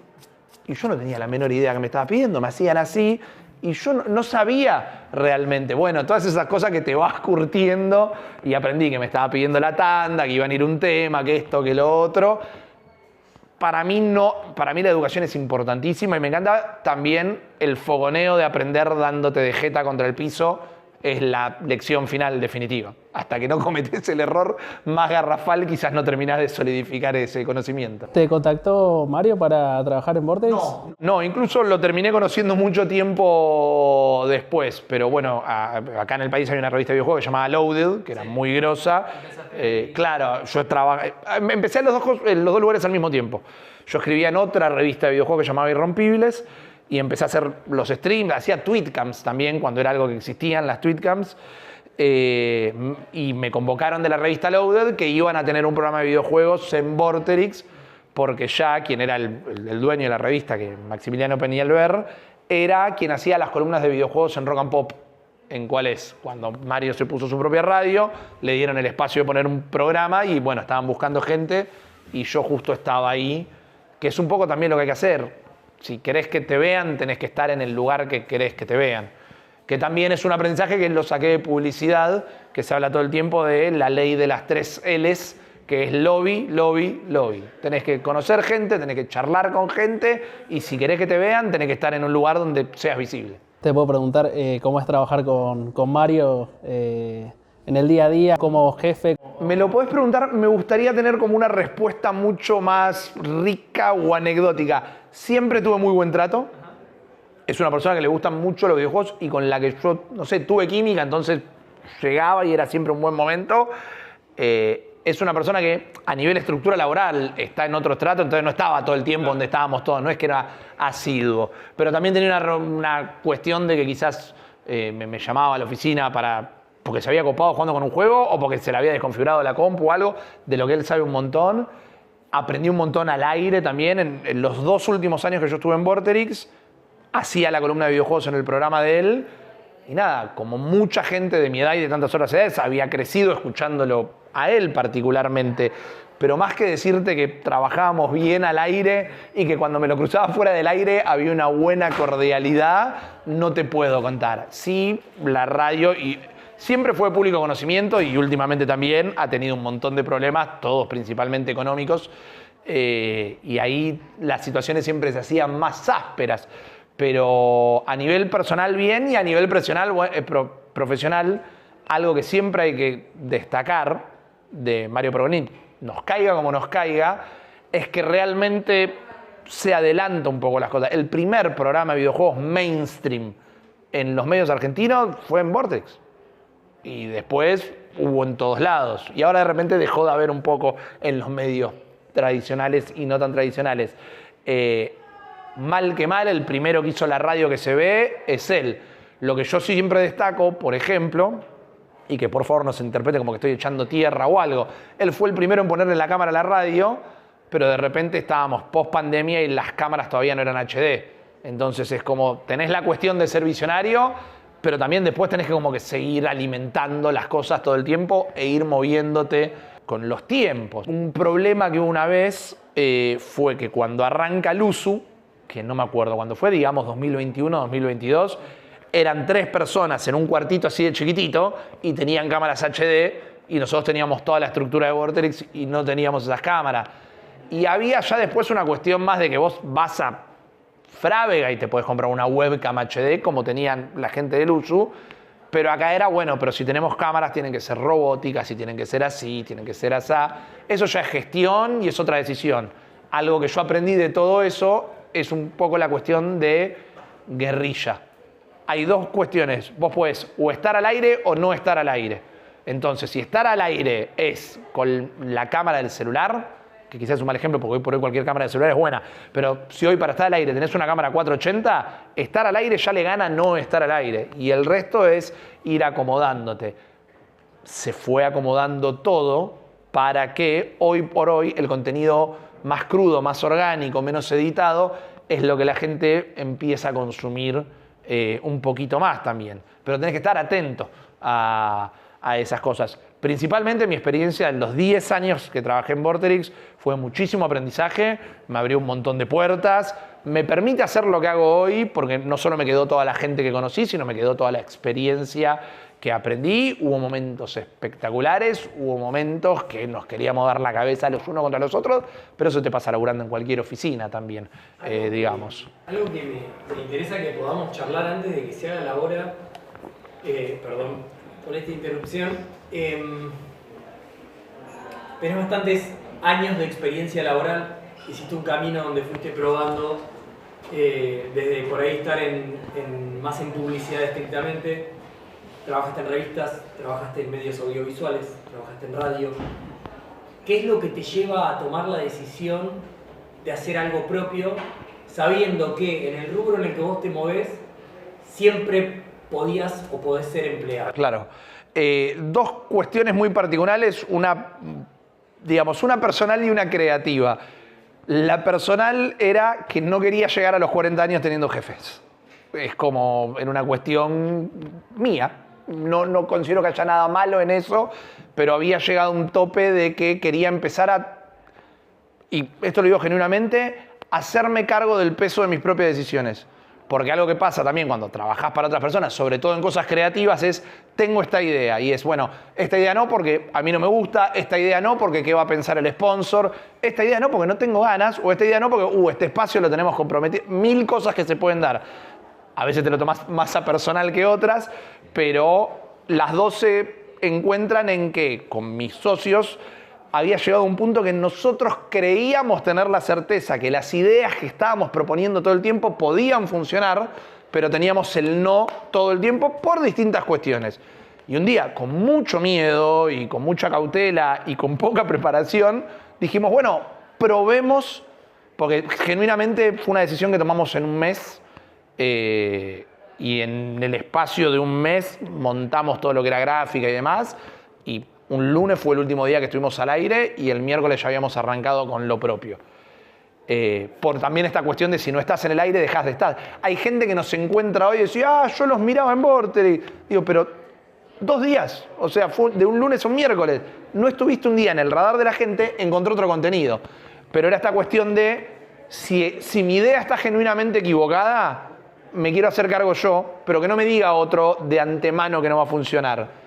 Y yo no tenía la menor idea que me estaba pidiendo, me hacían así. Y yo no sabía realmente, bueno, todas esas cosas que te vas curtiendo y aprendí que me estaba pidiendo la tanda, que iban a ir un tema, que esto, que lo otro. Para mí la educación es importantísima y me encanta también el fogoneo de aprender dándote de jeta contra el piso. Es la lección final definitiva. Hasta que no cometés el error más garrafal, quizás no terminás de solidificar ese conocimiento. ¿Te contactó Mario para trabajar en Vortex? No, incluso lo terminé conociendo mucho tiempo después. Pero bueno, acá en el país hay una revista de videojuegos que se llamaba Loaded, que era muy grosa. Claro, yo trabajé. Empecé en los dos lugares al mismo tiempo. Yo escribía en otra revista de videojuegos que se llamaba Irrompibles. Y empecé a hacer los streams, hacía tweetcams también, cuando era algo que existían, las tweetcams. Y me convocaron de la revista Loaded que iban a tener un programa de videojuegos en Vorterix, porque ya quien era el dueño de la revista, que Maximiliano Peñalver, era quien hacía las columnas de videojuegos en Rock and Pop, en cuales cuando Mario se puso su propia radio, le dieron el espacio de poner un programa y bueno, estaban buscando gente y yo justo estaba ahí, que es un poco también lo que hay que hacer. Si querés que te vean, tenés que estar en el lugar que querés que te vean. Que también es un aprendizaje que lo saqué de publicidad, que se habla todo el tiempo de la ley de las 3 Ls, que es lobby, lobby, lobby. Tenés que conocer gente, tenés que charlar con gente y si querés que te vean, tenés que estar en un lugar donde seas visible. Te puedo preguntar cómo es trabajar con Mario en el día a día, como jefe. Me lo podés preguntar, me gustaría tener como una respuesta mucho más rica o anecdótica. Siempre tuve muy buen trato. Es una persona que le gustan mucho los videojuegos y con la que yo, no sé, tuve química, entonces llegaba y era siempre un buen momento. Es una persona que a nivel estructura laboral está en otro trato, entonces no estaba todo el tiempo donde estábamos todos, no es que era asiduo. Pero también tenía una cuestión de que quizás me llamaba a la oficina porque se había copado jugando con un juego o porque se le había desconfigurado la compu o algo, de lo que él sabe un montón. Aprendí un montón al aire también. En los 2 últimos años que yo estuve en Vorterix, hacía la columna de videojuegos en el programa de él. Y nada, como mucha gente de mi edad y de tantas horas de edad, había crecido escuchándolo a él particularmente. Pero más que decirte que trabajábamos bien al aire y que cuando me lo cruzaba fuera del aire había una buena cordialidad, no te puedo contar. Sí, la radio siempre fue de público conocimiento y últimamente también ha tenido un montón de problemas, todos principalmente económicos, y ahí las situaciones siempre se hacían más ásperas. Pero a nivel personal bien y a nivel profesional, algo que siempre hay que destacar de Mario Pergolini, nos caiga como nos caiga, es que realmente se adelanta un poco las cosas. El primer programa de videojuegos mainstream en los medios argentinos fue en Vortex. Y después hubo en todos lados. Y ahora de repente dejó de haber un poco en los medios tradicionales y no tan tradicionales. Mal que mal, el primero que hizo la radio que se ve es él. Lo que yo siempre destaco, por ejemplo, y que por favor no se interprete como que estoy echando tierra o algo, él fue el primero en ponerle la cámara a la radio, pero de repente estábamos post pandemia y las cámaras todavía no eran HD. Entonces es como, tenés la cuestión de ser visionario, pero también después tenés que como que seguir alimentando las cosas todo el tiempo e ir moviéndote con los tiempos. Un problema que hubo una vez fue que cuando arranca Luzu, que no me acuerdo cuándo fue, digamos 2021, 2022, eran 3 personas en un cuartito así de chiquitito y tenían cámaras HD y nosotros teníamos toda la estructura de Vorterix y no teníamos esas cámaras. Y había ya después una cuestión más de que vos vas a Frávega y te puedes comprar una webcam HD como tenían la gente del Luzu, pero acá era, bueno, pero si tenemos cámaras tienen que ser robóticas y tienen que ser así, tienen que ser así. Eso ya es gestión y es otra decisión. Algo que yo aprendí de todo eso es un poco la cuestión de guerrilla. Hay 2 cuestiones. Vos podés o estar al aire o no estar al aire. Entonces, si estar al aire es con la cámara del celular, que quizás es un mal ejemplo porque hoy por hoy cualquier cámara de celular es buena, pero si hoy para estar al aire tenés una cámara 480, estar al aire ya le gana no estar al aire. Y el resto es ir acomodándote. Se fue acomodando todo para que hoy por hoy el contenido más crudo, más orgánico, menos editado, es lo que la gente empieza a consumir un poquito más también. Pero tenés que estar atento a esas cosas. Principalmente mi experiencia en los 10 años que trabajé en Vorterix fue muchísimo aprendizaje, me abrió un montón de puertas, me permite hacer lo que hago hoy porque no solo me quedó toda la gente que conocí, sino me quedó toda la experiencia que aprendí. Hubo momentos espectaculares, hubo momentos que nos queríamos dar la cabeza los unos contra los otros, pero eso te pasa laburando en cualquier oficina también, digamos. Algo que me interesa que podamos charlar antes de que se haga la hora, perdón por esta interrupción, tenés bastantes años de experiencia laboral, hiciste un camino donde fuiste probando desde por ahí estar más en publicidad estrictamente, trabajaste en revistas, trabajaste en medios audiovisuales, trabajaste en radio. ¿Qué es lo que te lleva a tomar la decisión de hacer algo propio, sabiendo que en el rubro en el que vos te movés siempre podías o podés ser empleado? Claro. Dos cuestiones muy particulares, una personal y una creativa. La personal era que no quería llegar a los 40 años teniendo jefes. Es como en una cuestión mía. No considero que haya nada malo en eso, pero había llegado a un tope de que quería empezar y esto lo digo genuinamente, hacerme cargo del peso de mis propias decisiones. Porque algo que pasa también cuando trabajás para otras personas, sobre todo en cosas creativas, es tengo esta idea. Y es, bueno, esta idea no porque a mí no me gusta, esta idea no porque qué va a pensar el sponsor, esta idea no porque no tengo ganas, o esta idea no porque este espacio lo tenemos comprometido. 1000 cosas que se pueden dar. A veces te lo tomás más a personal que otras, pero las dos se encuentran en que con mis socios había llegado a un punto que nosotros creíamos tener la certeza que las ideas que estábamos proponiendo todo el tiempo podían funcionar, pero teníamos el no todo el tiempo por distintas cuestiones. Y un día, con mucho miedo y con mucha cautela y con poca preparación, dijimos, bueno, probemos, porque genuinamente fue una decisión que tomamos en un mes, y en el espacio de un mes montamos todo lo que era gráfica y demás, y un lunes fue el último día que estuvimos al aire y el miércoles ya habíamos arrancado con lo propio. Por también esta cuestión de si no estás en el aire, dejás de estar. Hay gente que nos encuentra hoy y dice, yo los miraba en Vorterix. Digo, pero 2 días, o sea, fue de un lunes a un miércoles. No estuviste un día en el radar de la gente, encontró otro contenido. Pero era esta cuestión de, si mi idea está genuinamente equivocada, me quiero hacer cargo yo, pero que no me diga otro de antemano que no va a funcionar.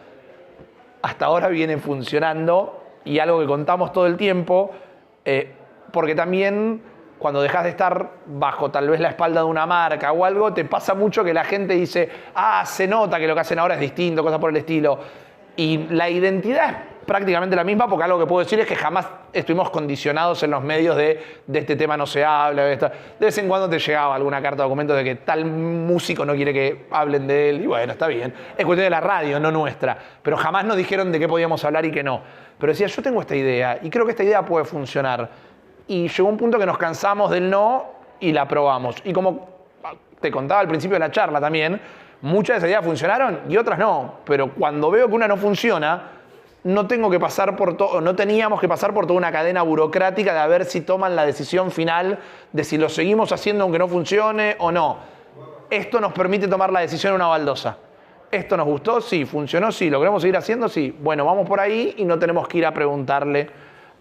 Hasta ahora viene funcionando y algo que contamos todo el tiempo, porque también cuando dejas de estar bajo tal vez la espalda de una marca o algo, te pasa mucho que la gente dice, se nota que lo que hacen ahora es distinto, cosas por el estilo. Y la identidad es prácticamente la misma, porque algo que puedo decir es que jamás estuvimos condicionados en los medios de este tema no se habla. De vez en cuando te llegaba alguna carta de documentos de que tal músico no quiere que hablen de él. Y bueno, está bien. Es cuestión de la radio, no nuestra. Pero jamás nos dijeron de qué podíamos hablar y qué no. Pero decía, yo tengo esta idea y creo que esta idea puede funcionar. Y llegó un punto que nos cansamos del no y la probamos. Y como te contaba al principio de la charla también, muchas de esas ideas funcionaron y otras no. Pero cuando veo que una no funciona, no teníamos que pasar por toda una cadena burocrática de a ver si toman la decisión final de si lo seguimos haciendo aunque no funcione o no. Esto nos permite tomar la decisión en una baldosa. ¿Esto nos gustó? Sí. ¿Funcionó? Sí. ¿Lo queremos seguir haciendo? Sí. Bueno, vamos por ahí y no tenemos que ir a preguntarle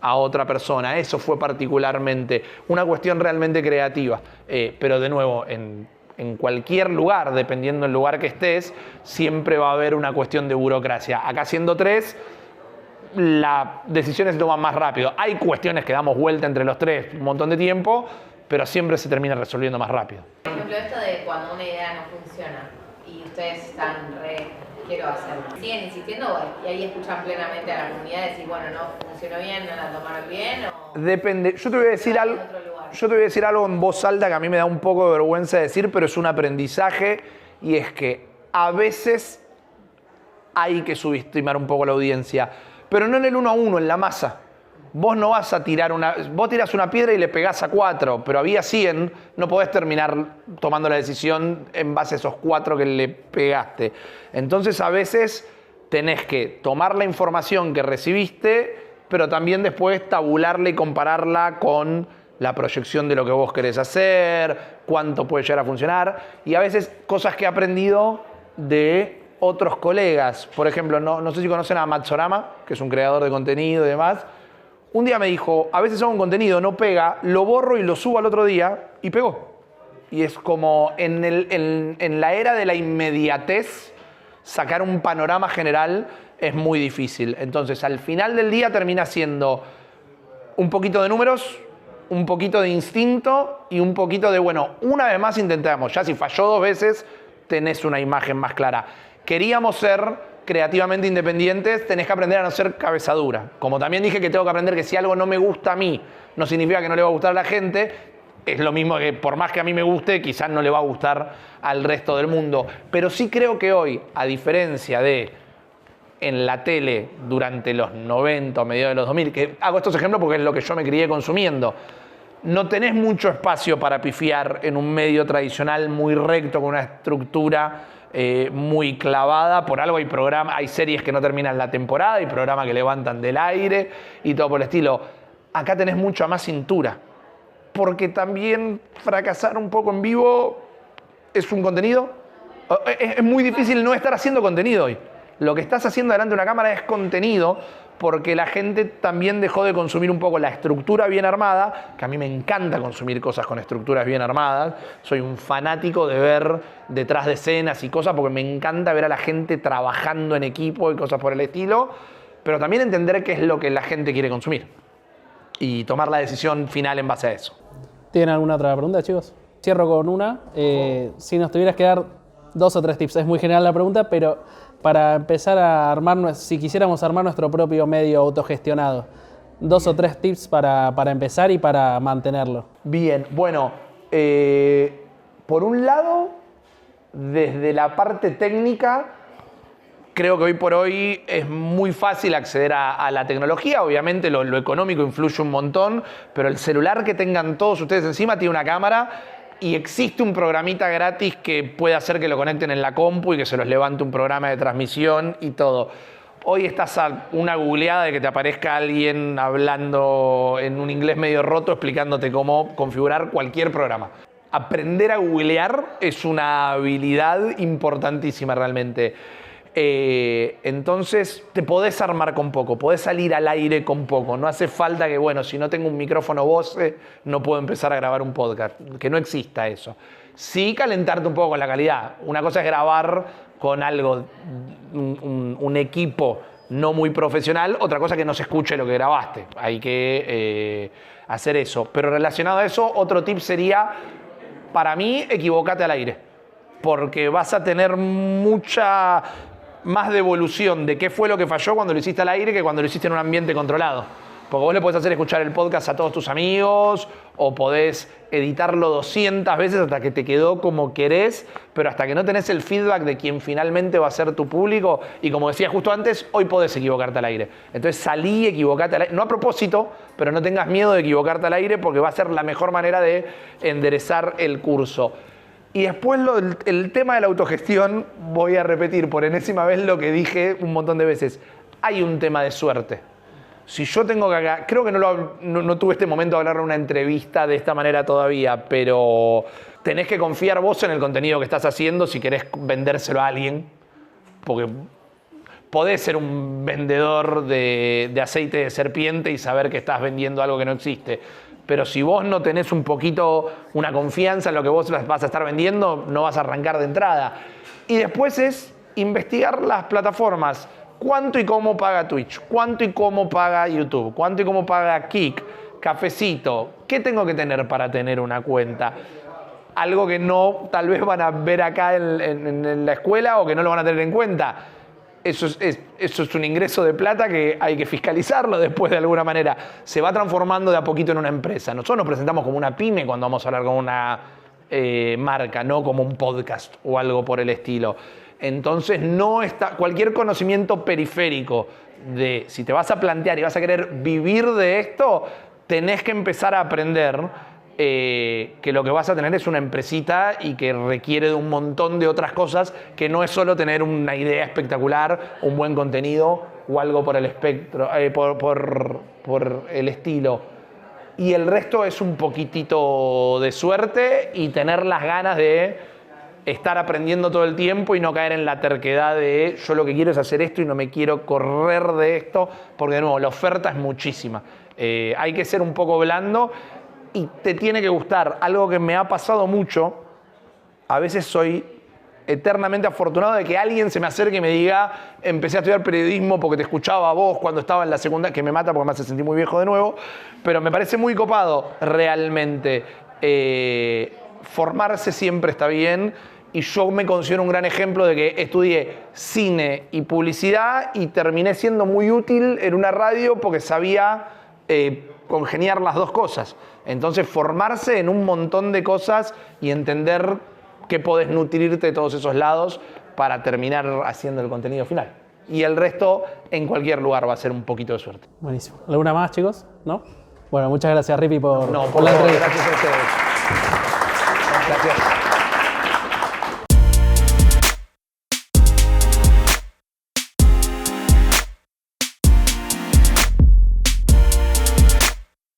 a otra persona. Eso fue particularmente una cuestión realmente creativa. Pero de nuevo, en cualquier lugar, dependiendo del lugar que estés, siempre va a haber una cuestión de burocracia. Acá siendo 3, las decisiones se toman más rápido. Hay cuestiones que damos vuelta entre los 3 un montón de tiempo, pero siempre se termina resolviendo más rápido. Por ejemplo, esto de cuando una idea no funciona y ustedes están quiero hacerlo. ¿Siguen insistiendo y ahí escuchan plenamente a la comunidad y decir, bueno, no funcionó bien, no la tomaron bien? O depende. Yo te voy a decir algo en voz alta que a mí me da un poco de vergüenza decir, pero es un aprendizaje, y es que a veces hay que subestimar un poco la audiencia. Pero no en el 1 a 1, en la masa. Vos no vas a tirar vos tirás una piedra y le pegás a 4, pero había 100, no podés terminar tomando la decisión en base a esos 4 que le pegaste. Entonces a veces tenés que tomar la información que recibiste, pero también después tabularla y compararla con la proyección de lo que vos querés hacer, cuánto puede llegar a funcionar, y a veces cosas que he aprendido de otros colegas. Por ejemplo, no sé si conocen a Matsorama, que es un creador de contenido y demás. Un día me dijo, a veces hago un contenido, no pega, lo borro y lo subo al otro día y pegó. Y es como en la era de la inmediatez, sacar un panorama general es muy difícil. Entonces, al final del día termina siendo un poquito de números, un poquito de instinto y un poquito de, bueno, una vez más intentamos. Ya si falló 2 veces, tenés una imagen más clara. Queríamos ser creativamente independientes, tenés que aprender a no ser cabeza dura. Como también dije que tengo que aprender que si algo no me gusta a mí, no significa que no le va a gustar a la gente. Es lo mismo que por más que a mí me guste, quizás no le va a gustar al resto del mundo. Pero sí creo que hoy, a diferencia de en la tele durante los 90 o mediados de los 2000, que hago estos ejemplos porque es lo que yo me crié consumiendo, no tenés mucho espacio para pifiar en un medio tradicional muy recto, con una estructura muy clavada. Por algo hay series que no terminan la temporada, hay programas que levantan del aire y todo por el estilo. Acá tenés mucha más cintura, porque también fracasar un poco en vivo es un contenido. Es muy difícil no estar haciendo contenido hoy. Lo que estás haciendo delante de una cámara es contenido, porque la gente también dejó de consumir un poco la estructura bien armada, que a mí me encanta consumir cosas con estructuras bien armadas. Soy un fanático de ver detrás de escenas y cosas, porque me encanta ver a la gente trabajando en equipo y cosas por el estilo, pero también entender qué es lo que la gente quiere consumir y tomar la decisión final en base a eso. ¿Tienen alguna otra pregunta, chicos? Cierro con una. Si nos tuvieras que dar 2 o 3 tips, es muy general la pregunta, pero para empezar a armar, si quisiéramos armar nuestro propio medio autogestionado, 2 o 3 tips para empezar y para mantenerlo. Bien, bueno, por un lado, desde la parte técnica, creo que hoy por hoy es muy fácil acceder a la tecnología. Obviamente lo económico influye un montón, pero el celular que tengan todos ustedes encima tiene una cámara y existe un programita gratis que puede hacer que lo conecten en la compu y que se los levante un programa de transmisión y todo. Hoy estás a una googleada de que te aparezca alguien hablando en un inglés medio roto explicándote cómo configurar cualquier programa. Aprender a googlear es una habilidad importantísima realmente. Entonces te podés armar con poco, podés salir al aire con poco. No hace falta que, bueno, si no tengo un micrófono Bose, no puedo empezar a grabar un podcast. Que no exista eso. Sí calentarte un poco con la calidad. Una cosa es grabar con algo, un equipo no muy profesional. Otra cosa es que no se escuche lo que grabaste. Hay que hacer eso. Pero relacionado a eso, otro tip sería, para mí, equivocate al aire. Porque vas a tener mucha más devolución de qué fue lo que falló cuando lo hiciste al aire que cuando lo hiciste en un ambiente controlado. Porque vos le podés hacer escuchar el podcast a todos tus amigos o podés editarlo 200 veces hasta que te quedó como querés, pero hasta que no tenés el feedback de quien finalmente va a ser tu público, y como decía justo antes, hoy podés equivocarte al aire. Entonces salí, equivocate al aire, no a propósito, pero no tengas miedo de equivocarte al aire porque va a ser la mejor manera de enderezar el curso. Y después el tema de la autogestión, voy a repetir por enésima vez lo que dije un montón de veces. Hay un tema de suerte. Si yo tengo que... Creo que no tuve este momento de hablar en una entrevista de esta manera todavía, pero tenés que confiar vos en el contenido que estás haciendo si querés vendérselo a alguien. Porque podés ser un vendedor de aceite de serpiente y saber que estás vendiendo algo que no existe. Pero si vos no tenés un poquito una confianza en lo que vos vas a estar vendiendo, no vas a arrancar de entrada. Y después es investigar las plataformas. ¿Cuánto y cómo paga Twitch? ¿Cuánto y cómo paga YouTube? ¿Cuánto y cómo paga Kick? Cafecito. ¿Qué tengo que tener para tener una cuenta? Algo que no tal vez van a ver acá en la escuela o que no lo van a tener en cuenta. Eso es un ingreso de plata que hay que fiscalizarlo después de alguna manera. Se va transformando de a poquito en una empresa. Nosotros nos presentamos como una pyme cuando vamos a hablar con una marca, no como un podcast o algo por el estilo. Entonces no está cualquier conocimiento periférico de si te vas a plantear y vas a querer vivir de esto, tenés que empezar a aprender que lo que vas a tener es una empresita y que requiere de un montón de otras cosas, que no es solo tener una idea espectacular, un buen contenido o algo por el espectro, por el estilo. Y el resto es un poquitito de suerte y tener las ganas de estar aprendiendo todo el tiempo y no caer en la terquedad de yo lo que quiero es hacer esto y no me quiero correr de esto, porque de nuevo la oferta es muchísima. Hay que ser un poco blando y te tiene que gustar. Algo que me ha pasado mucho, a veces soy eternamente afortunado de que alguien se me acerque y me diga empecé a estudiar periodismo porque te escuchaba a vos cuando estaba en la secundaria, que me mata porque me hace sentir muy viejo de nuevo, pero me parece muy copado realmente. Formarse siempre está bien y yo me considero un gran ejemplo de que estudié cine y publicidad y terminé siendo muy útil en una radio porque sabía congeniar las dos cosas. Entonces formarse en un montón de cosas y entender que podés nutrirte de todos esos lados para terminar haciendo el contenido final. Y el resto en cualquier lugar va a ser un poquito de suerte. Buenísimo. ¿Alguna más, chicos? ¿No? Bueno, muchas gracias, Rippy, por No, la entrevista. gracias a ustedes. Gracias.